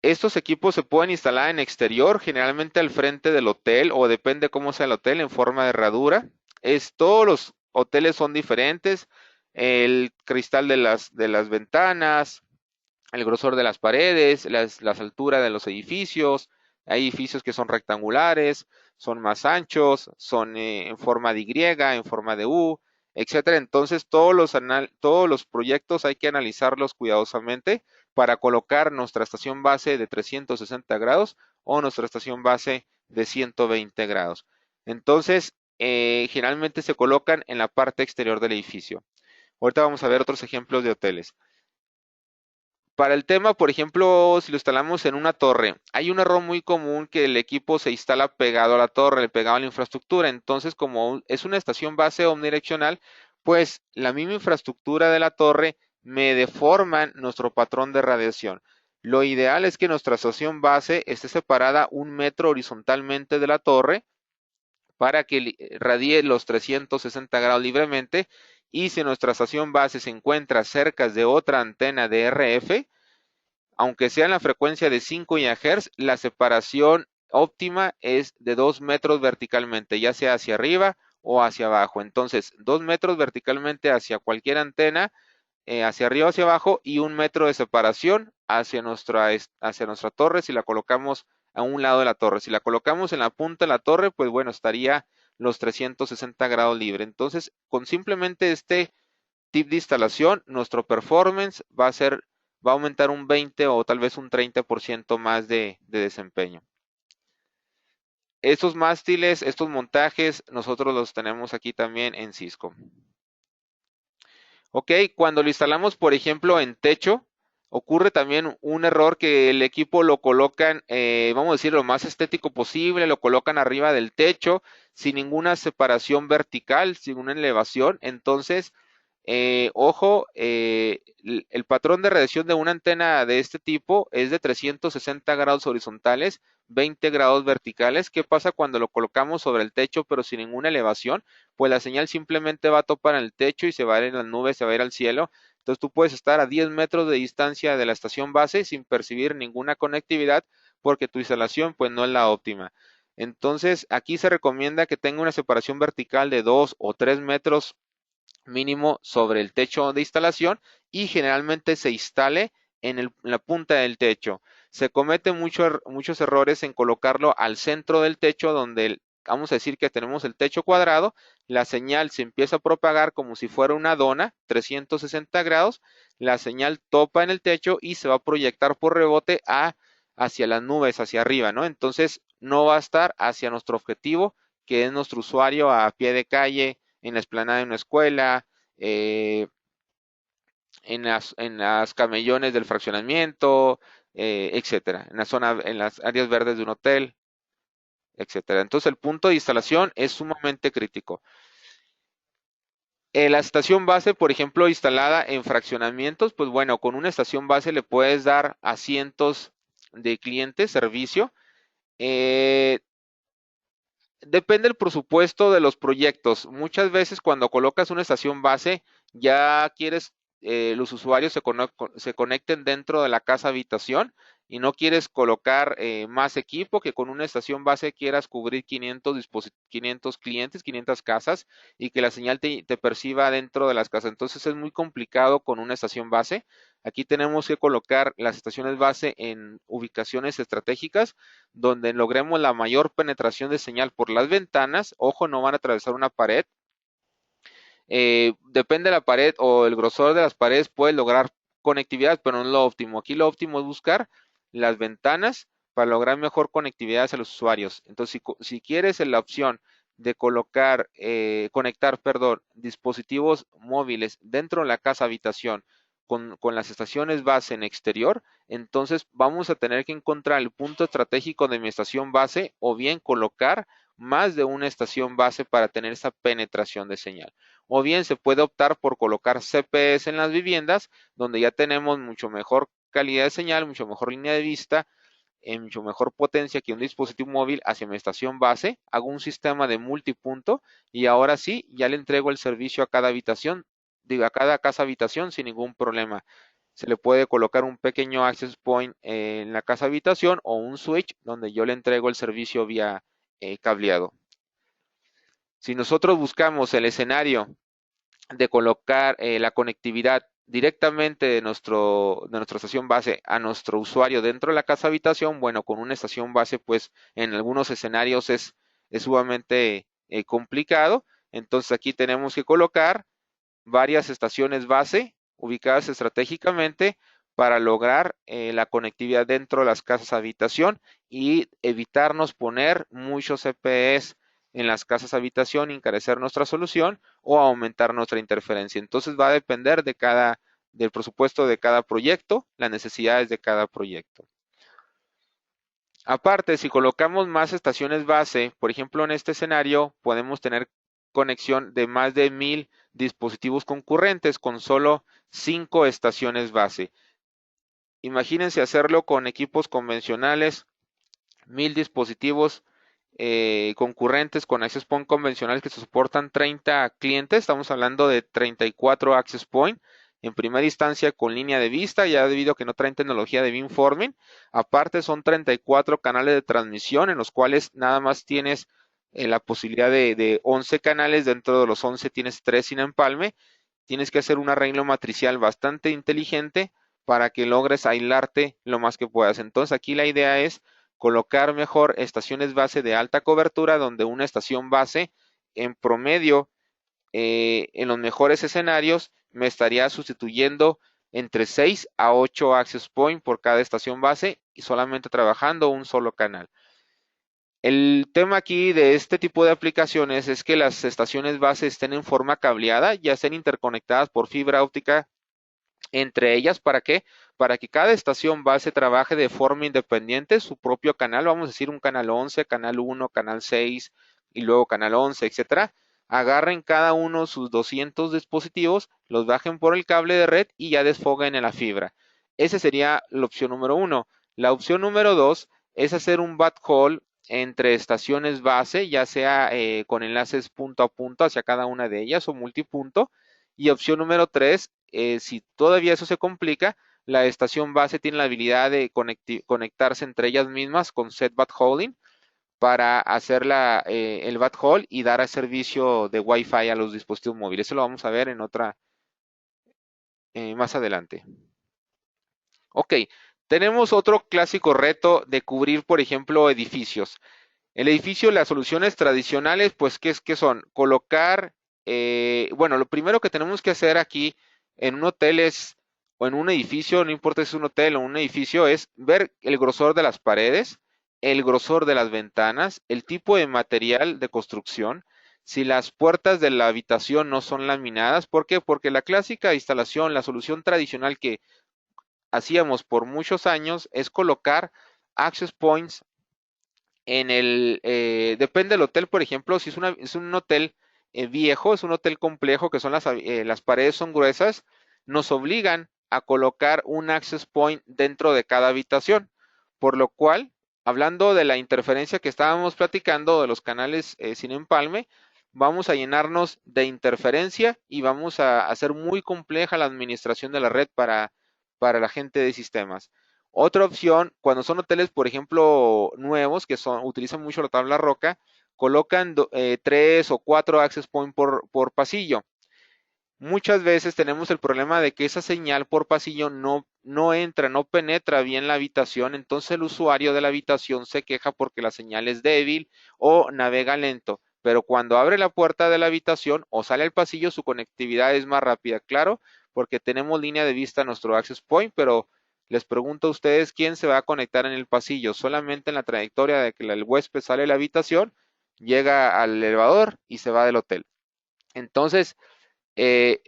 estos equipos se pueden instalar en exterior, generalmente al frente del hotel o depende cómo sea el hotel, en forma de herradura. Todos los hoteles son diferentes, el cristal de las ventanas, el grosor de las paredes, las alturas de los edificios. Hay edificios que son rectangulares, son más anchos, son en forma de Y, en forma de U, etcétera. Entonces, todos los proyectos hay que analizarlos cuidadosamente para colocar nuestra estación base de 360 grados o nuestra estación base de 120 grados. Entonces, generalmente se colocan en la parte exterior del edificio. Ahorita vamos a ver otros ejemplos de hoteles. Para el tema, por ejemplo, si lo instalamos en una torre, hay un error muy común que el equipo se instala pegado a la torre, pegado a la infraestructura. Entonces, como es una estación base omnidireccional, pues la misma infraestructura de la torre me deforman nuestro patrón de radiación. Lo ideal es que nuestra estación base esté separada 1 metro horizontalmente de la torre para que radie los 360 grados libremente. Y si nuestra estación base se encuentra cerca de otra antena de RF, aunque sea en la frecuencia de 5 GHz, la separación óptima es de 2 metros verticalmente, ya sea hacia arriba o hacia abajo. Entonces, 2 metros verticalmente hacia cualquier antena, hacia arriba o hacia abajo, y 1 metro de separación hacia nuestra torre si la colocamos a un lado de la torre. Si la colocamos en la punta de la torre, pues bueno, estaría los 360 grados libre. Entonces, con simplemente este tip de instalación, nuestro performance va a aumentar un 20 o tal vez un 30% más de desempeño. Estos mástiles, estos montajes, nosotros los tenemos aquí también en Cisco. Ok, cuando lo instalamos, por ejemplo, en techo, ocurre también un error que el equipo lo colocan, vamos a decir, lo más estético posible, lo colocan arriba del techo, sin ninguna separación vertical, sin una elevación. Entonces, ojo, el patrón de radiación de una antena de este tipo es de 360 grados horizontales, 20 grados verticales. ¿Qué pasa cuando lo colocamos sobre el techo pero sin ninguna elevación? Pues la señal simplemente va a topar en el techo y se va a ir en las nubes, se va a ir al cielo. Entonces tú puedes estar a 10 metros de distancia de la estación base sin percibir ninguna conectividad porque tu instalación pues no es la óptima. Entonces, aquí se recomienda que tenga una separación vertical de 2 o 3 metros mínimo sobre el techo de instalación y generalmente se instale en la punta del techo. Se cometen muchos errores en colocarlo al centro del techo donde vamos a decir que tenemos el techo cuadrado, la señal se empieza a propagar como si fuera una dona, 360 grados, la señal topa en el techo y se va a proyectar por rebote hacia las nubes, hacia arriba, ¿no? Entonces no va a estar hacia nuestro objetivo, que es nuestro usuario a pie de calle, en la explanada de una escuela, eh, en las camellones del fraccionamiento, etcétera, en las áreas verdes de un hotel, etcétera. Entonces el punto de instalación es sumamente crítico. La estación base, por ejemplo, instalada en fraccionamientos, pues bueno, con una estación base le puedes dar a cientos de clientes servicio. Eh, Depende del presupuesto de los proyectos. Muchas veces cuando colocas una estación base, ya quieres los usuarios se conecten dentro de la casa habitación y no quieres colocar más equipo, que con una estación base quieras cubrir 500 clientes, 500 casas y que la señal te perciba dentro de las casas. Entonces es muy complicado con una estación base. Aquí tenemos que colocar las estaciones base en ubicaciones estratégicas donde logremos la mayor penetración de señal por las ventanas. Ojo, no van a atravesar una pared. Depende de la pared o el grosor de las paredes, puedes lograr conectividad, pero no es lo óptimo. Aquí lo óptimo es buscar las ventanas para lograr mejor conectividad hacia los usuarios. Entonces, si quieres la opción de conectar, perdón, dispositivos móviles dentro de la casa habitación con las estaciones base en exterior, entonces vamos a tener que encontrar el punto estratégico de mi estación base o bien colocar más de una estación base para tener esa penetración de señal. O bien se puede optar por colocar CPS en las viviendas, donde ya tenemos mucho mejor calidad de señal, mucho mejor línea de vista, mucho mejor potencia que un dispositivo móvil hacia mi estación base. Hago un sistema de multipunto y ahora sí, ya le entrego el servicio a cada habitación, digo, a cada casa habitación sin ningún problema. Se le puede colocar un pequeño access point en la casa habitación o un switch donde yo le entrego el servicio vía cableado. Si nosotros buscamos el escenario de colocar la conectividad directamente de nuestra estación base a nuestro usuario dentro de la casa habitación, bueno, con una estación base, pues en algunos escenarios es sumamente complicado. Entonces aquí tenemos que colocar varias estaciones base ubicadas estratégicamente para lograr la conectividad dentro de las casas habitación y evitarnos poner muchos CPEs en las casas habitación, encarecer nuestra solución o aumentar nuestra interferencia. Entonces va a depender del presupuesto de cada proyecto, las necesidades de cada proyecto. Aparte, si colocamos más estaciones base, por ejemplo, en este escenario podemos tener conexión de más de 1000 dispositivos concurrentes con solo 5 estaciones base. Imagínense hacerlo con equipos convencionales, 1000 dispositivos concurrentes con access point convencionales que se soportan 30 clientes. Estamos hablando de 34 access point. En primera instancia con línea de vista, ya debido a que no traen tecnología de beamforming. Aparte son 34 canales de transmisión en los cuales nada más tienes la posibilidad de 11 canales. Dentro de los 11 tienes 3 sin empalme. Tienes que hacer un arreglo matricial bastante inteligente para que logres aislarte lo más que puedas. Entonces aquí la idea es colocar mejor estaciones base de alta cobertura, donde una estación base en promedio, en los mejores escenarios, me estaría sustituyendo entre 6 a 8 access point por cada estación base y solamente trabajando un solo canal. El tema aquí de este tipo de aplicaciones es que las estaciones base estén en forma cableada, ya estén interconectadas por fibra óptica entre ellas. ¿Para qué? Para que cada estación base trabaje de forma independiente su propio canal, vamos a decir un canal 11, canal 1, canal 6 y luego canal 11, etcétera. Agarren cada uno sus 200 dispositivos, los bajen por el cable de red y ya desfoguen en la fibra. Esa sería la opción número 1. La opción número 2 es hacer un backhaul entre estaciones base, ya sea con enlaces punto a punto hacia cada una de ellas o multipunto. Y opción número 3, si todavía eso se complica, La estación base tiene la habilidad de conectarse entre ellas mismas con set backhauling para hacer el backhaul y dar servicio de Wi-Fi a los dispositivos móviles. Eso lo vamos a ver en otra más adelante. Ok, tenemos otro clásico reto de cubrir, por ejemplo, edificios. El edificio, las soluciones tradicionales, pues, ¿qué son? Colocar, bueno, lo primero que tenemos que hacer aquí en un hotel es, o en un edificio, no importa si es un hotel o un edificio, es ver el grosor de las paredes, el grosor de las ventanas, el tipo de material de construcción, si las puertas de la habitación no son laminadas. ¿Por qué? Porque la clásica instalación, la solución tradicional que hacíamos por muchos años es colocar access points depende del hotel, por ejemplo, si es un hotel viejo, es un hotel complejo, que son las paredes son gruesas, nos obligan a colocar un access point dentro de cada habitación, por lo cual, hablando de la interferencia que estábamos platicando de los canales sin empalme, vamos a llenarnos de interferencia y vamos a hacer muy compleja la administración de la red para la gente de sistemas. Otra opción, cuando son hoteles, por ejemplo, nuevos, que utilizan mucho la tabla roca, colocan 3 o 4 access point por pasillo. Muchas veces tenemos el problema de que esa señal por pasillo no entra, no penetra bien la habitación, entonces el usuario de la habitación se queja porque la señal es débil o navega lento, pero cuando abre la puerta de la habitación o sale al pasillo, su conectividad es más rápida, claro, porque tenemos línea de vista a nuestro access point, pero les pregunto a ustedes quién se va a conectar en el pasillo, solamente en la trayectoria de que el huésped sale de la habitación, llega al elevador y se va del hotel. Entonces,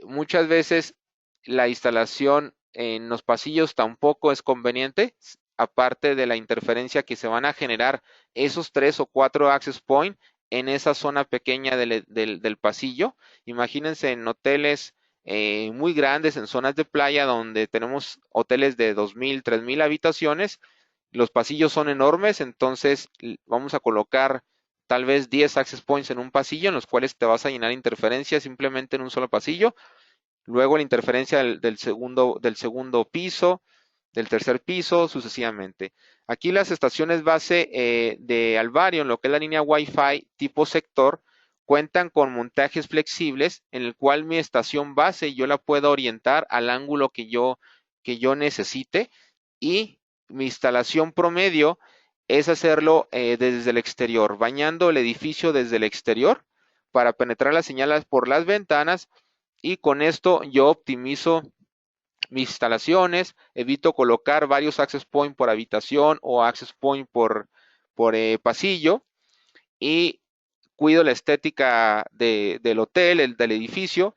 muchas veces la instalación en los pasillos tampoco es conveniente, aparte de la interferencia que se van a generar esos 3 o 4 access point en esa zona pequeña del pasillo. Imagínense en hoteles muy grandes, en zonas de playa donde tenemos hoteles de 2,000, 3,000 habitaciones, los pasillos son enormes, entonces vamos a colocar tal vez 10 access points en un pasillo en los cuales te vas a llenar interferencia simplemente en un solo pasillo. Luego la interferencia del segundo piso, del tercer piso, sucesivamente. Aquí las estaciones base de Alvarion, lo que es la línea Wi-Fi tipo sector, cuentan con montajes flexibles en el cual mi estación base yo la puedo orientar al ángulo que yo necesite y mi instalación promedio es hacerlo desde el exterior, bañando el edificio desde el exterior para penetrar las señales por las ventanas y con esto yo optimizo mis instalaciones, evito colocar varios access point por habitación o access point por pasillo y cuido la estética del hotel, del edificio.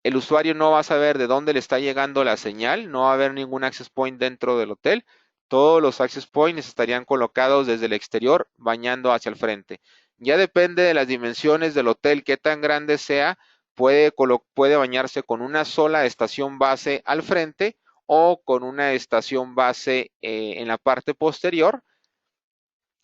El usuario no va a saber de dónde le está llegando la señal, no va a haber ningún access point dentro del hotel. Todos los access points estarían colocados desde el exterior, bañando hacia el frente. Ya depende de las dimensiones del hotel, qué tan grande sea, puede bañarse con una sola estación base al frente o con una estación base en la parte posterior.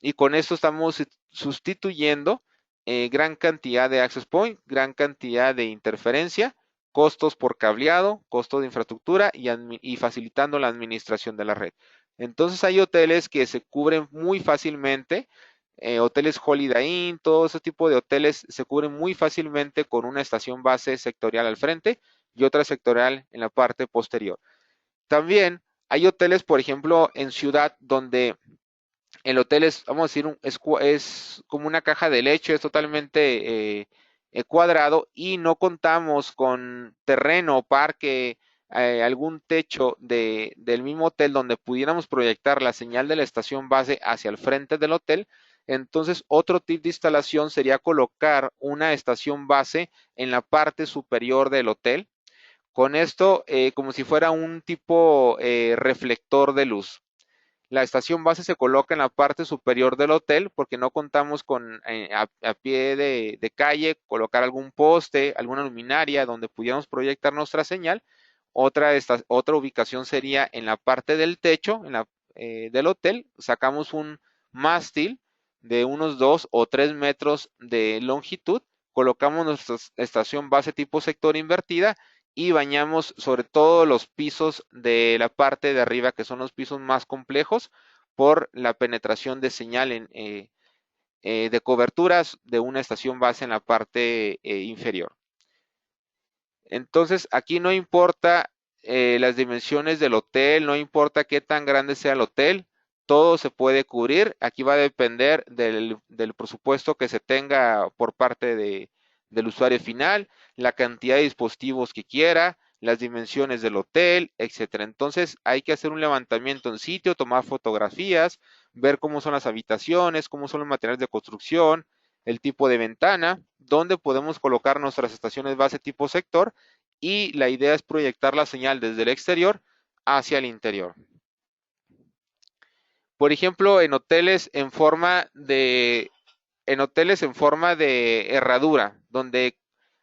Y con esto estamos sustituyendo gran cantidad de access point, gran cantidad de interferencia, costos por cableado, costo de infraestructura y facilitando la administración de la red. Entonces hay hoteles que se cubren muy fácilmente, hoteles Holiday Inn, todo ese tipo de hoteles se cubren muy fácilmente con una estación base sectorial al frente y otra sectorial en la parte posterior. También hay hoteles, por ejemplo, en ciudad donde el hotel es, vamos a decir, es como una caja de leche, es totalmente cuadrado y no contamos con terreno, parque, algún techo del mismo hotel donde pudiéramos proyectar la señal de la estación base hacia el frente del hotel. Entonces, otro tip de instalación sería colocar una estación base en la parte superior del hotel. Con esto, como si fuera un tipo reflector de luz. La estación base se coloca en la parte superior del hotel porque no contamos con a pie de calle colocar algún poste, alguna luminaria donde pudiéramos proyectar nuestra señal. Otra ubicación sería en la parte del techo del hotel. Sacamos un mástil de unos 2 o 3 metros de longitud. Colocamos nuestra estación base tipo sector invertida y bañamos sobre todo los pisos de la parte de arriba, que son los pisos más complejos, por la penetración de señal de coberturas de una estación base en la parte inferior. Entonces, aquí no importa las dimensiones del hotel, no importa qué tan grande sea el hotel, todo se puede cubrir. Aquí va a depender del presupuesto que se tenga por parte del usuario final, la cantidad de dispositivos que quiera, las dimensiones del hotel, etcétera. Entonces, hay que hacer un levantamiento en sitio, tomar fotografías, ver cómo son las habitaciones, cómo son los materiales de construcción, el tipo de ventana, dónde podemos colocar nuestras estaciones base tipo sector, y la idea es proyectar la señal desde el exterior hacia el interior. Por ejemplo, en hoteles en forma de herradura, donde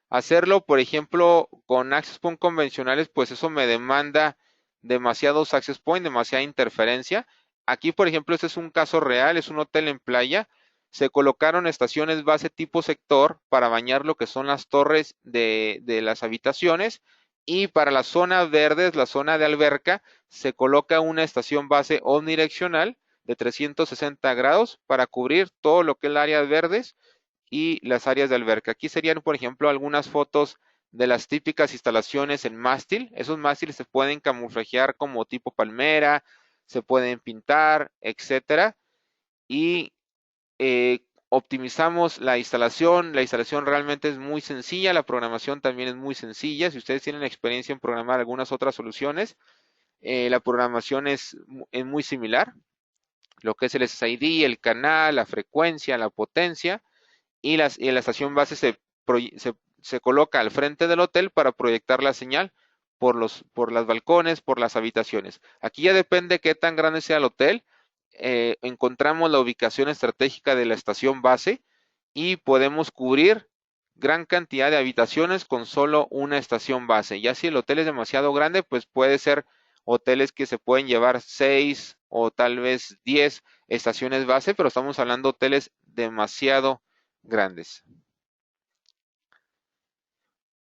hacerlo, por ejemplo, con access point convencionales, pues eso me demanda demasiados access point, demasiada interferencia. Aquí, por ejemplo, este es un caso real, es un hotel en playa. Se colocaron estaciones base tipo sector para bañar lo que son las torres de las habitaciones, y para las zonas verdes, la zona de alberca, se coloca una estación base omnidireccional de 360 grados para cubrir todo lo que es el área verdes y las áreas de alberca. Aquí serían, por ejemplo, algunas fotos de las típicas instalaciones en mástil. Esos mástiles se pueden camuflajear como tipo palmera, se pueden pintar, etcétera. Y optimizamos la instalación. La instalación realmente es muy sencilla, la programación también es muy sencilla. Si ustedes tienen experiencia en programar algunas otras soluciones, la programación es muy similar. Lo que es el SSID, el canal, la frecuencia, la potencia, y la estación base se coloca al frente del hotel para proyectar la señal por las balcones, por las habitaciones. Aquí ya depende qué tan grande sea el hotel. Encontramos la ubicación estratégica de la estación base y podemos cubrir gran cantidad de habitaciones con solo una estación base. Ya si el hotel es demasiado grande, pues puede ser hoteles que se pueden llevar 6 o tal vez 10 estaciones base, pero estamos hablando de hoteles demasiado grandes.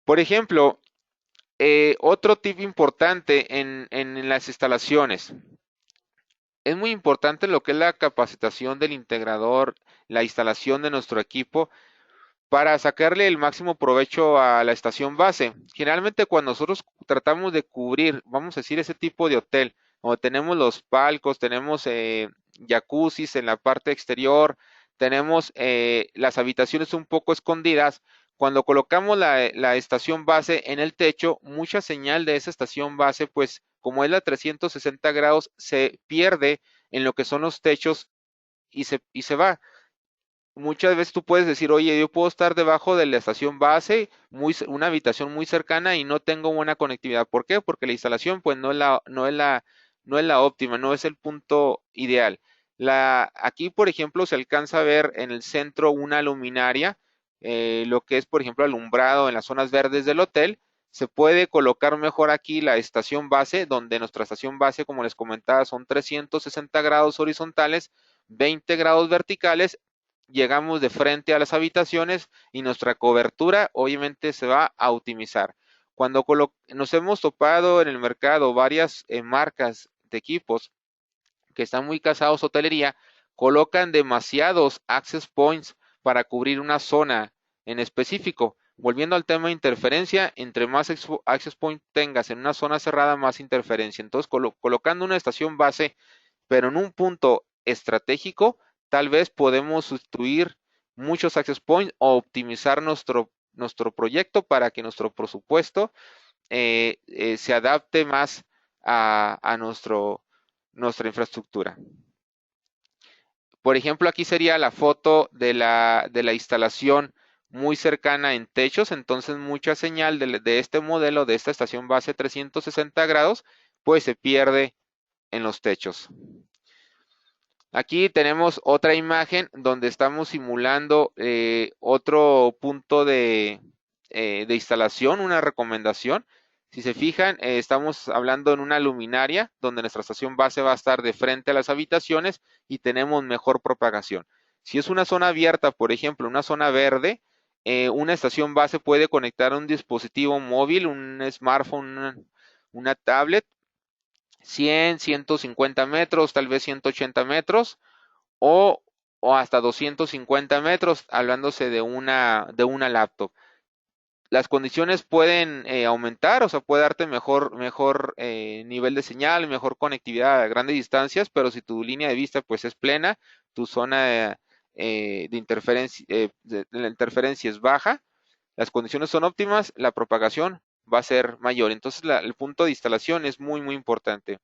Por ejemplo, otro tip importante en las instalaciones. Es muy importante lo que es la capacitación del integrador, la instalación de nuestro equipo para sacarle el máximo provecho a la estación base. Generalmente cuando nosotros tratamos de cubrir, vamos a decir, ese tipo de hotel, donde tenemos los palcos, tenemos jacuzzis en la parte exterior, tenemos las habitaciones un poco escondidas. Cuando colocamos la estación base en el techo, mucha señal de esa estación base, pues como es la 360 grados, se pierde en lo que son los techos y se va. Muchas veces tú puedes decir, oye, yo puedo estar debajo de la estación base, una habitación muy cercana, y no tengo buena conectividad. ¿Por qué? Porque la instalación pues no es la óptima, no es el punto ideal. Aquí, por ejemplo, se alcanza a ver en el centro una luminaria, lo que es, por ejemplo, alumbrado en las zonas verdes del hotel. Se puede colocar mejor aquí la estación base, donde nuestra estación base, como les comentaba, son 360 grados horizontales, 20 grados verticales. Llegamos de frente a las habitaciones y nuestra cobertura obviamente se va a optimizar. Cuando nos hemos topado en el mercado varias marcas de equipos que están muy casados a hotelería, colocan demasiados access points para cubrir una zona en específico. Volviendo al tema de interferencia, entre más access point tengas en una zona cerrada, más interferencia. Entonces, colocando una estación base, pero en un punto estratégico, tal vez podemos sustituir muchos access points o optimizar nuestro proyecto para que nuestro presupuesto se adapte más a nuestra infraestructura. Por ejemplo, aquí sería la foto de la instalación muy cercana en techos. Entonces mucha señal de este modelo, de esta estación base 360 grados, pues se pierde en los techos. Aquí tenemos otra imagen donde estamos simulando otro punto de instalación, una recomendación. Si se fijan, estamos hablando en una luminaria donde nuestra estación base va a estar de frente a las habitaciones y tenemos mejor propagación. Si es una zona abierta, por ejemplo, una zona verde, Una estación base puede conectar un dispositivo móvil, un smartphone, una tablet, 100, 150 metros, tal vez 180 metros o, o hasta 250 metros, hablándose de una laptop. Las condiciones pueden aumentar, o sea, puede darte mejor nivel de señal, mejor conectividad a grandes distancias, pero si tu línea de vista pues es plena, tu zona de interferencia, de la interferencia es baja, las condiciones son óptimas, la propagación va a ser mayor. Entonces el punto de instalación es muy, muy importante.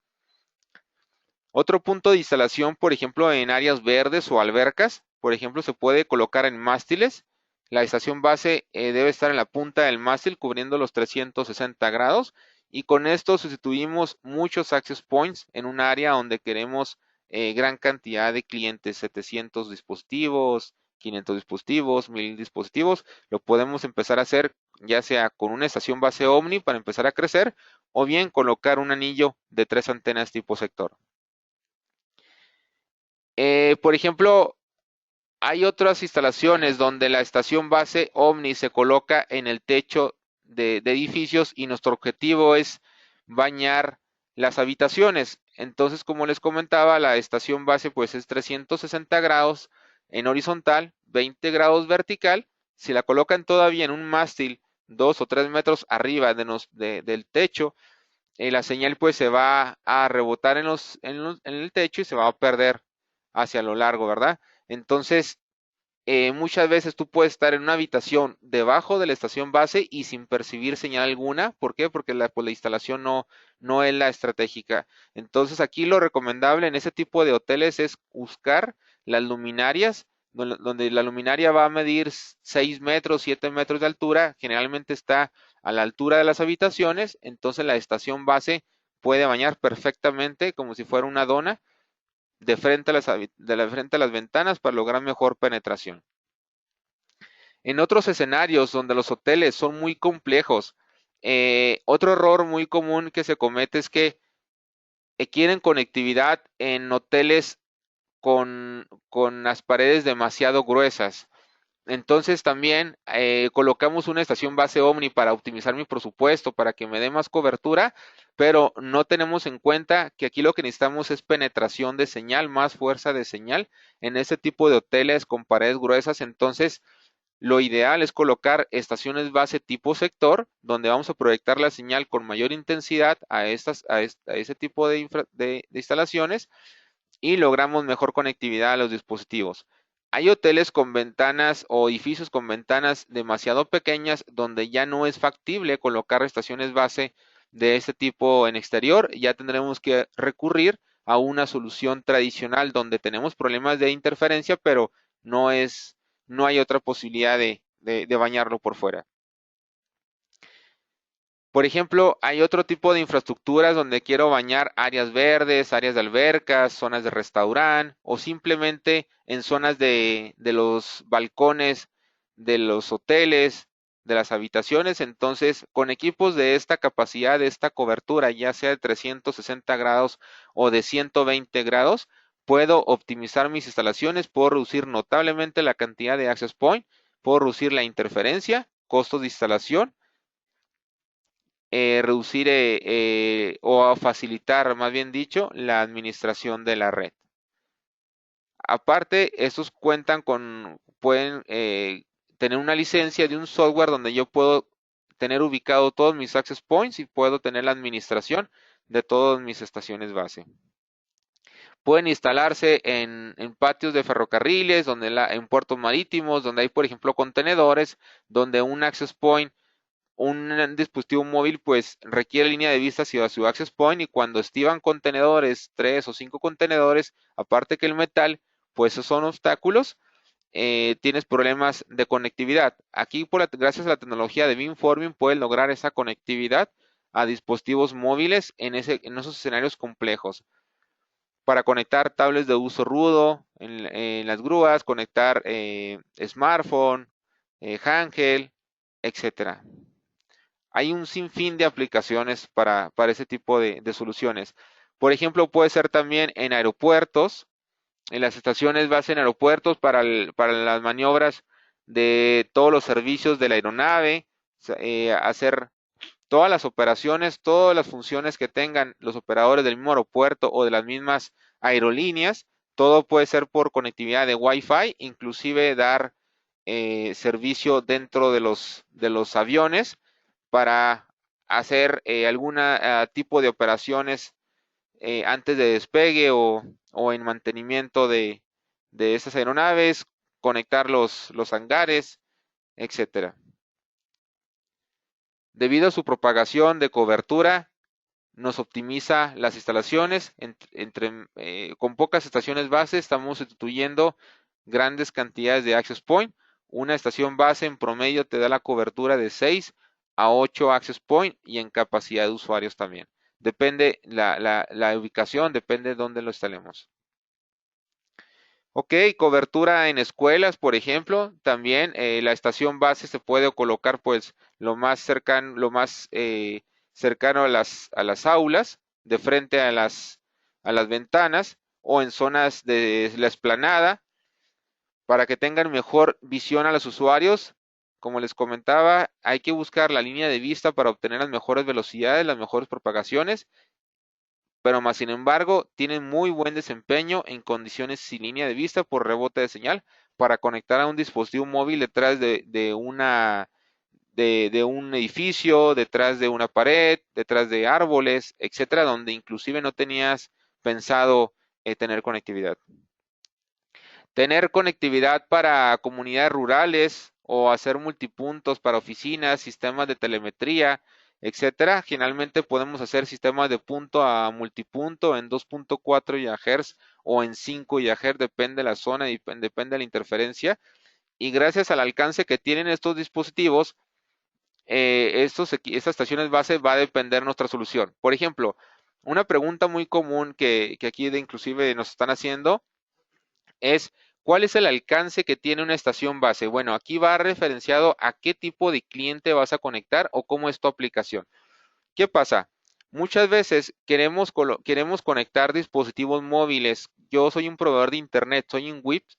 Otro punto de instalación, por ejemplo, en áreas verdes o albercas, por ejemplo, se puede colocar en mástiles. La estación base debe estar en la punta del mástil cubriendo los 360 grados y con esto sustituimos muchos access points en un área donde queremos gran cantidad de clientes, 700 dispositivos, 500 dispositivos, 1000 dispositivos. Lo podemos empezar a hacer ya sea con una estación base Omni para empezar a crecer o bien colocar un anillo de 3 antenas tipo sector. Por ejemplo, hay otras instalaciones donde la estación base Omni se coloca en el techo de edificios y nuestro objetivo es bañar las habitaciones. Entonces, como les comentaba, la estación base pues es 360 grados en horizontal, 20 grados vertical. Si la colocan todavía en un mástil 2 o 3 metros arriba del techo, la señal pues se va a rebotar en el techo y se va a perder hacia lo largo, ¿verdad? Entonces, muchas veces tú puedes estar en una habitación debajo de la estación base y sin percibir señal alguna. ¿Por qué? Porque pues, la instalación no es la estratégica. Entonces, aquí lo recomendable en ese tipo de hoteles es buscar las luminarias, donde la luminaria va a medir 6 metros, 7 metros de altura. Generalmente está a la altura de las habitaciones. Entonces, la estación base puede bañar perfectamente como si fuera una dona de frente a las ventanas para lograr mejor penetración. En otros escenarios donde los hoteles son muy complejos, otro error muy común que se comete es que quieren conectividad en hoteles con las paredes demasiado gruesas. Entonces también colocamos una estación base Omni para optimizar mi presupuesto, para que me dé más cobertura, pero no tenemos en cuenta que aquí lo que necesitamos es penetración de señal, más fuerza de señal en ese tipo de hoteles con paredes gruesas. Entonces, lo ideal es colocar estaciones base tipo sector, donde vamos a proyectar la señal con mayor intensidad a ese tipo de instalaciones y logramos mejor conectividad a los dispositivos. Hay hoteles con ventanas o edificios con ventanas demasiado pequeñas donde ya no es factible colocar estaciones base de este tipo en exterior. Ya tendremos que recurrir a una solución tradicional donde tenemos problemas de interferencia, pero no es, no hay otra posibilidad de bañarlo por fuera. Por ejemplo, hay otro tipo de infraestructuras donde quiero bañar áreas verdes, áreas de albercas, zonas de restaurante o simplemente en zonas de los balcones de los hoteles, de las habitaciones. Entonces, con equipos de esta capacidad, de esta cobertura, ya sea de 360 grados o de 120 grados, puedo optimizar mis instalaciones, puedo reducir notablemente la cantidad de access point, puedo reducir la interferencia, costos de instalación, reducir o facilitar, más bien dicho, la administración de la red. Aparte, estos pueden tener una licencia de un software donde yo puedo tener ubicado todos mis access points y puedo tener la administración de todas mis estaciones base. Pueden instalarse en patios de ferrocarriles, en puertos marítimos, donde hay, por ejemplo, contenedores, donde un access point, un dispositivo móvil pues requiere línea de vista hacia su access point y cuando estiban contenedores, 3 o 5 contenedores, aparte que el metal, pues esos son obstáculos, tienes problemas de conectividad. Aquí gracias a la tecnología de beamforming puedes lograr esa conectividad a dispositivos móviles en esos escenarios complejos. Para conectar tablets de uso rudo en las grúas, conectar smartphone, handheld, etcétera. Hay un sinfín de aplicaciones para ese tipo de soluciones. Por ejemplo, puede ser también en aeropuertos, en las estaciones base en aeropuertos para las maniobras de todos los servicios de la aeronave, hacer todas las operaciones, todas las funciones que tengan los operadores del mismo aeropuerto o de las mismas aerolíneas. Todo puede ser por conectividad de Wi-Fi, inclusive dar servicio dentro de los aviones para hacer algún tipo de operaciones antes de despegue o en mantenimiento de esas aeronaves, conectar los hangares, etcétera. Debido a su propagación de cobertura, nos optimiza las instalaciones. Con pocas estaciones base estamos sustituyendo grandes cantidades de access point. Una estación base en promedio te da la cobertura de 6 a 8 access point y en capacidad de usuarios también. Depende la ubicación, depende de dónde lo instalemos. Ok, cobertura en escuelas, por ejemplo, también la estación base se puede colocar pues lo más cercano a a las aulas, de frente a las ventanas o en zonas de la explanada para que tengan mejor visión a los usuarios. Como les comentaba, hay que buscar la línea de vista para obtener las mejores velocidades, las mejores propagaciones, pero más sin embargo tienen muy buen desempeño en condiciones sin línea de vista por rebote de señal para conectar a un dispositivo móvil detrás de un edificio, detrás de una pared, detrás de árboles, etcétera, donde inclusive no tenías pensado tener conectividad. Tener conectividad para comunidades rurales o hacer multipuntos para oficinas, sistemas de telemetría, etcétera. Generalmente podemos hacer sistemas de punto a multipunto en 2.4 GHz o en 5 GHz, depende de la zona y depende de la interferencia. Y gracias al alcance que tienen estos dispositivos, estas estaciones base va a depender nuestra solución. Por ejemplo, una pregunta muy común que aquí inclusive nos están haciendo es ¿cuál es el alcance que tiene una estación base? Bueno, aquí va referenciado a qué tipo de cliente vas a conectar o cómo es tu aplicación. ¿Qué pasa? Muchas veces queremos conectar dispositivos móviles. Yo soy un proveedor de internet, soy un WIPS,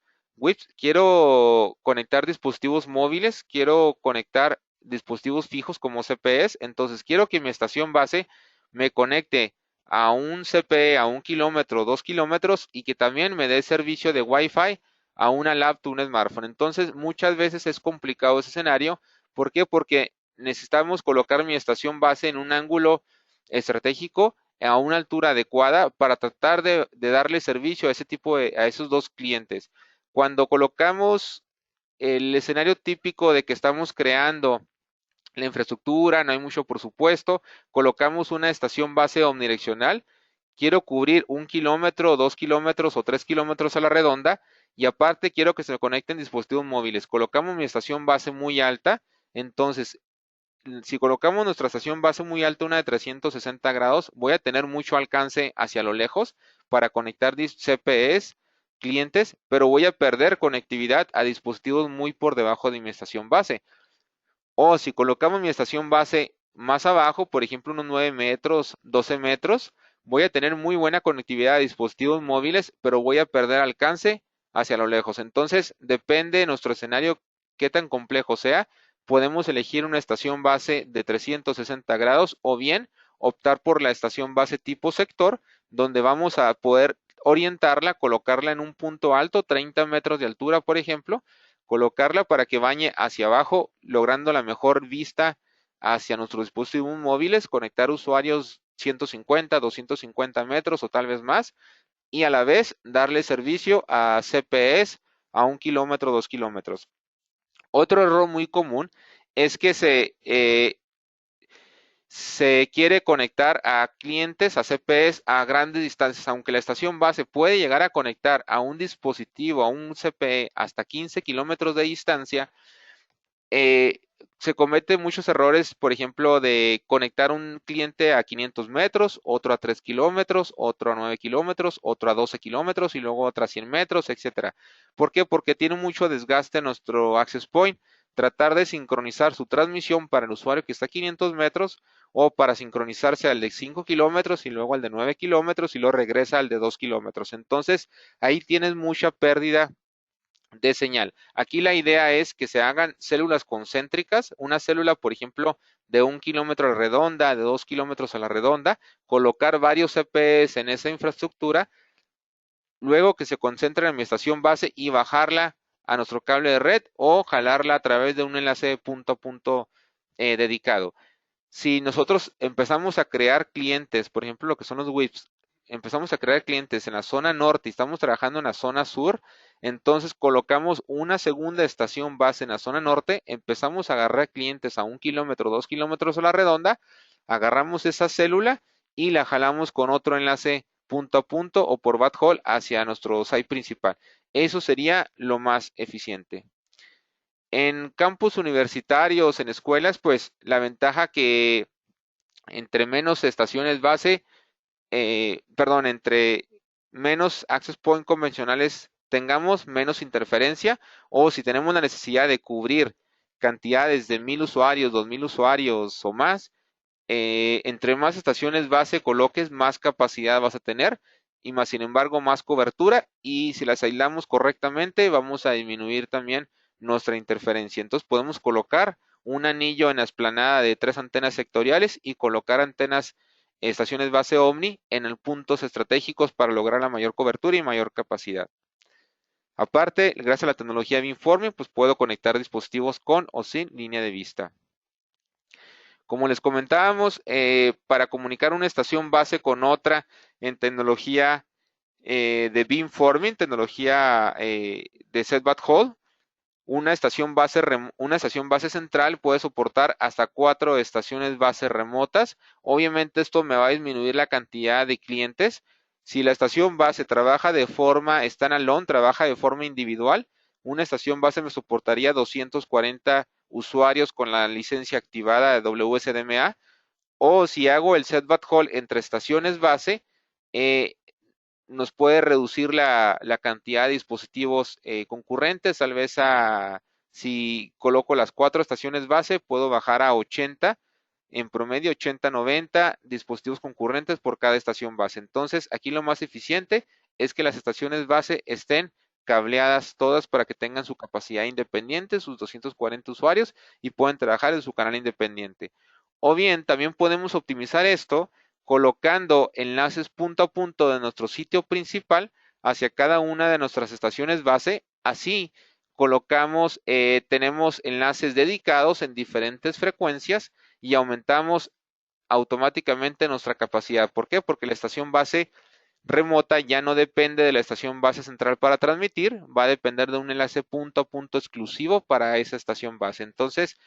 quiero conectar dispositivos móviles, quiero conectar dispositivos fijos como CPEs, entonces quiero que mi estación base me conecte a un CPE a 1 kilómetro, 2 kilómetros y que también me dé servicio de Wi-Fi a una laptop, un smartphone. Entonces muchas veces es complicado ese escenario. ¿Por qué? Porque necesitamos colocar mi estación base en un ángulo estratégico a una altura adecuada para tratar de darle servicio a a esos dos clientes. Cuando colocamos el escenario típico de que estamos creando la infraestructura, no hay mucho presupuesto, colocamos una estación base omnidireccional, quiero cubrir 1 kilómetro, 2 kilómetros o 3 kilómetros a la redonda y aparte quiero que se me conecten dispositivos móviles. Colocamos mi estación base muy alta, entonces si colocamos nuestra estación base muy alta, una de 360 grados, voy a tener mucho alcance hacia lo lejos para conectar CPEs, clientes, pero voy a perder conectividad a dispositivos muy por debajo de mi estación base. O si colocamos mi estación base más abajo, por ejemplo unos 9 metros, 12 metros, voy a tener muy buena conectividad a dispositivos móviles, pero voy a perder alcance hacia lo lejos. Entonces, depende de nuestro escenario, qué tan complejo sea, podemos elegir una estación base de 360 grados o bien optar por la estación base tipo sector, donde vamos a poder orientarla, colocarla en un punto alto, 30 metros de altura, por ejemplo, colocarla para que bañe hacia abajo, logrando la mejor vista hacia nuestros dispositivos móviles, conectar usuarios 150, 250 metros o tal vez más, y a la vez darle servicio a CPEs a 1 kilómetro, 2 kilómetros. Otro error muy común es que se quiere conectar a clientes, a CPEs a grandes distancias, aunque la estación base puede llegar a conectar a un dispositivo, a un CPE hasta 15 kilómetros de distancia, eh, se cometen muchos errores, por ejemplo, de conectar un cliente a 500 metros, otro a 3 kilómetros, otro a 9 kilómetros, otro a 12 kilómetros y luego otro a 100 metros, etcétera. ¿Por qué? Porque tiene mucho desgaste nuestro access point. Tratar de sincronizar su transmisión para el usuario que está a 500 metros o para sincronizarse al de 5 kilómetros y luego al de 9 kilómetros y luego regresa al de 2 kilómetros. Entonces, ahí tienes mucha pérdida de señal. Aquí la idea es que se hagan células concéntricas, una célula, por ejemplo, de 1 kilómetro a la redonda, de 2 kilómetros a la redonda, colocar varios CPEs en esa infraestructura, luego que se concentren en mi estación base y bajarla a nuestro cable de red o jalarla a través de un enlace punto a punto dedicado. Si nosotros empezamos a crear clientes, por ejemplo, lo que son los WIPs, empezamos a crear clientes en la zona norte y estamos trabajando en la zona sur, entonces colocamos una segunda estación base en la zona norte, empezamos a agarrar clientes a 1 kilómetro, 2 kilómetros a la redonda, agarramos esa célula y la jalamos con otro enlace punto a punto o por backhaul hacia nuestro site principal. Eso sería lo más eficiente. En campus universitarios, en escuelas, pues la ventaja que entre menos estaciones base, entre menos access point convencionales tengamos, menos interferencia, o si tenemos la necesidad de cubrir cantidades de 1000 usuarios, 2000 usuarios o más, entre más estaciones base coloques, más capacidad vas a tener y más, sin embargo, más cobertura, y si las aislamos correctamente, vamos a disminuir también nuestra interferencia. Entonces podemos colocar un anillo en la explanada de 3 antenas sectoriales y colocar antenas, estaciones base Omni en puntos estratégicos para lograr la mayor cobertura y mayor capacidad. Aparte, gracias a la tecnología beamforming, pues puedo conectar dispositivos con o sin línea de vista. Como les comentábamos, para comunicar una estación base con otra en tecnología de beamforming, tecnología de set backhaul, una estación base central puede soportar hasta 4 estaciones base remotas. Obviamente esto me va a disminuir la cantidad de clientes. Si la estación base trabaja de forma standalone, trabaja de forma individual, una estación base me soportaría 240 usuarios con la licencia activada de WSDMA. O si hago el set backhaul entre estaciones base, eh, nos puede reducir la cantidad de dispositivos concurrentes. Tal vez si coloco las 4 estaciones base, puedo bajar a 80, en promedio 80-90 dispositivos concurrentes por cada estación base. Entonces, aquí lo más eficiente es que las estaciones base estén cableadas todas para que tengan su capacidad independiente, sus 240 usuarios y puedan trabajar en su canal independiente. O bien, también podemos optimizar esto colocando enlaces punto a punto de nuestro sitio principal hacia cada una de nuestras estaciones base. Así tenemos enlaces dedicados en diferentes frecuencias y aumentamos automáticamente nuestra capacidad. ¿Por qué? Porque la estación base remota ya no depende de la estación base central para transmitir, va a depender de un enlace punto a punto exclusivo para esa estación base. Entonces,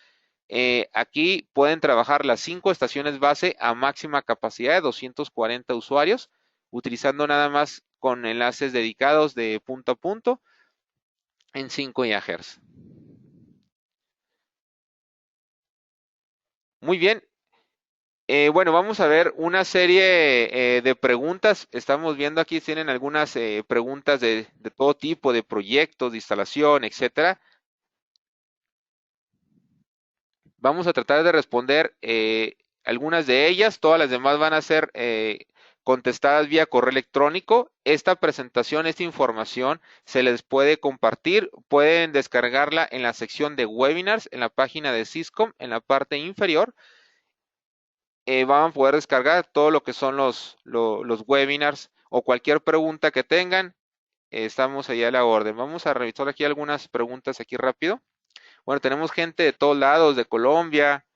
aquí pueden trabajar las 5 estaciones base a máxima capacidad de 240 usuarios, utilizando nada más con enlaces dedicados de punto a punto en 5 GHz. Muy bien. Bueno, vamos a ver una serie de preguntas. Estamos viendo aquí, tienen algunas preguntas de todo tipo, de proyectos, de instalación, etcétera. Vamos a tratar de responder algunas de ellas, todas las demás van a ser contestadas vía correo electrónico. Esta presentación, esta información se les puede compartir, pueden descargarla en la sección de webinars, en la página de Syscom, en la parte inferior. Van a poder descargar todo lo que son los webinars o cualquier pregunta que tengan. Estamos allá a la orden. Vamos a revisar aquí algunas preguntas aquí rápido. Bueno, tenemos gente de todos lados, de Colombia.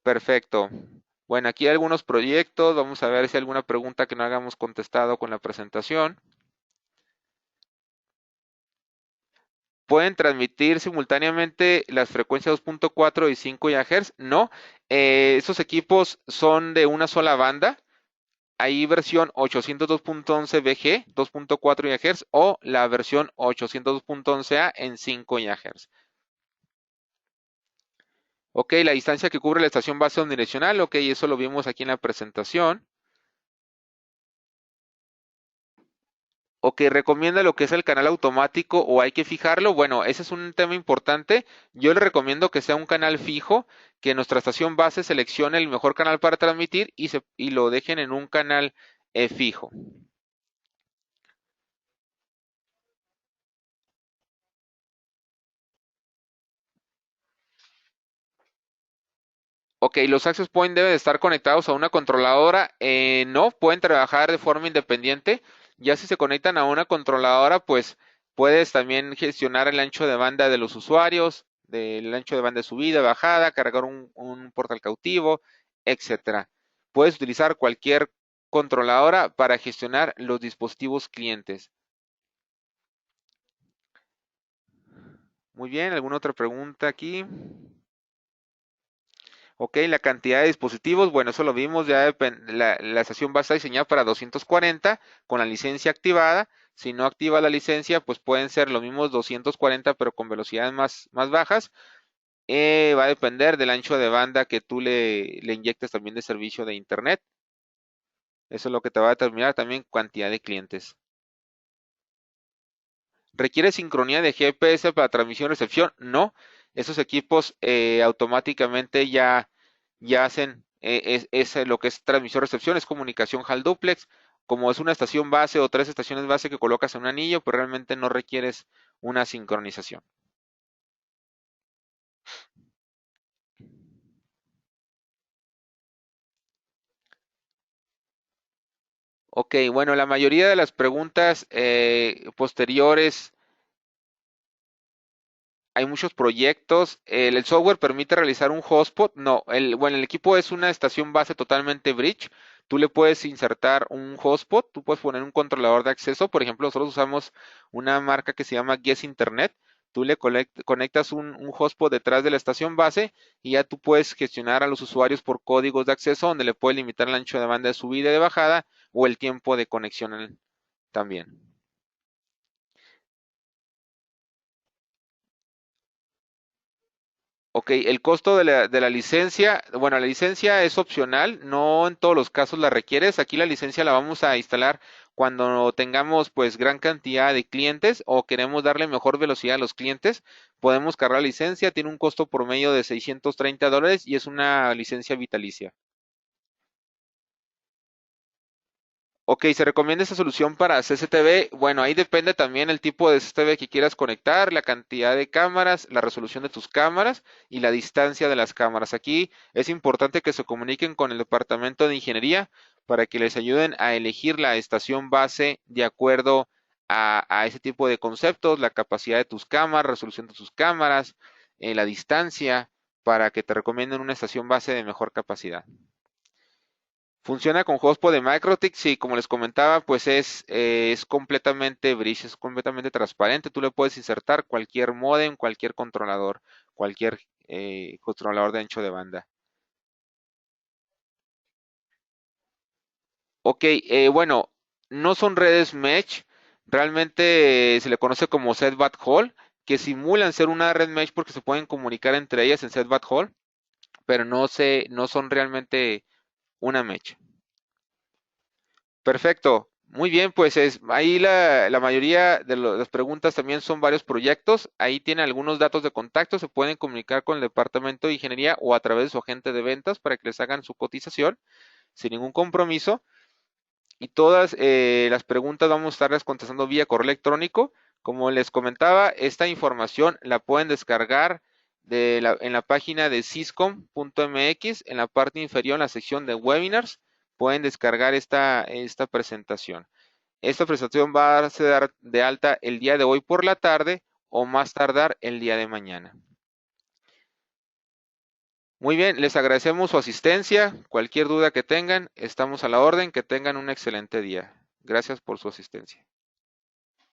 Perfecto. Bueno, aquí hay algunos proyectos. Vamos a ver si hay alguna pregunta que no hayamos contestado con la presentación. ¿Pueden transmitir simultáneamente las frecuencias 2.4 y 5 GHz? No. Esos equipos son de una sola banda. Hay versión 802.11bg, 2.4 GHz o la versión 802.11a en 5 GHz. Ok, la distancia que cubre la estación base omnidireccional, ok, eso lo vimos aquí en la presentación. Ok, recomienda lo que es el canal automático o hay que fijarlo. Bueno, ese es un tema importante. Yo le recomiendo que sea un canal fijo, que nuestra estación base seleccione el mejor canal para transmitir y lo dejen en un canal fijo. Ok, los access point deben de estar conectados a una controladora. No, pueden trabajar de forma independiente. Ya si se conectan a una controladora, pues puedes también gestionar el ancho de banda de los usuarios, del ancho de banda de subida, bajada, cargar un portal cautivo, etcétera. Puedes utilizar cualquier controladora para gestionar los dispositivos clientes. Muy bien, ¿alguna otra pregunta aquí? Ok, la cantidad de dispositivos, bueno, eso lo vimos, ya la estación va a estar diseñada para 240 con la licencia activada. Si no activa la licencia, pues pueden ser los mismos 240, pero con velocidades más bajas. Va a depender del ancho de banda que tú le inyectes también de servicio de internet. Eso es lo que te va a determinar también cantidad de clientes. ¿Requiere sincronía de GPS para transmisión y recepción? No. Esos equipos automáticamente ya hacen lo que es transmisión-recepción, es comunicación HAL duplex. Como es una estación base o tres estaciones base que colocas en un anillo, pues realmente no requieres una sincronización. Ok, bueno, la mayoría de las preguntas posteriores, hay muchos proyectos. El software permite realizar un hotspot. No, bueno, el equipo es una estación base totalmente bridge. Tú le puedes insertar un hotspot, tú puedes poner un controlador de acceso. Por ejemplo, nosotros usamos una marca que se llama Guess Internet. Tú le conectas un hotspot detrás de la estación base y ya tú puedes gestionar a los usuarios por códigos de acceso donde le puedes limitar el ancho de banda de subida y de bajada o el tiempo de conexión también. Ok, el costo de la licencia, bueno, la licencia es opcional, no en todos los casos la requieres. Aquí la licencia la vamos a instalar cuando tengamos pues gran cantidad de clientes o queremos darle mejor velocidad a los clientes. Podemos cargar la licencia, tiene un costo promedio de $630 y es una licencia vitalicia. Ok, se recomienda esta solución para CCTV. Bueno, ahí depende también el tipo de CCTV que quieras conectar, la cantidad de cámaras, la resolución de tus cámaras y la distancia de las cámaras. Aquí es importante que se comuniquen con el departamento de ingeniería para que les ayuden a elegir la estación base de acuerdo a ese tipo de conceptos, la capacidad de tus cámaras, resolución de tus cámaras, la distancia, para que te recomienden una estación base de mejor capacidad. Funciona con hotspot de MikroTik, sí, como les comentaba, pues es completamente bridge, es completamente transparente. Tú le puedes insertar cualquier módem, cualquier controlador, cualquier controlador de ancho de banda. Ok, bueno, no son redes mesh, realmente se le conoce como set backhaul, que simulan ser una red mesh porque se pueden comunicar entre ellas en set backhaul, pero no son realmente una mesh. Perfecto. Muy bien, pues ahí la mayoría de las preguntas también son varios proyectos. Ahí tiene algunos datos de contacto. Se pueden comunicar con el departamento de ingeniería o a través de su agente de ventas para que les hagan su cotización sin ningún compromiso. Y todas las preguntas vamos a estarles contestando vía correo electrónico. Como les comentaba, esta información la pueden descargar en la página de syscom.mx, en la parte inferior, en la sección de webinars, pueden descargar esta presentación. Esta presentación va a ser de alta el día de hoy por la tarde o más tardar el día de mañana. Muy bien, les agradecemos su asistencia. Cualquier duda que tengan, estamos a la orden. Que tengan un excelente día. Gracias por su asistencia.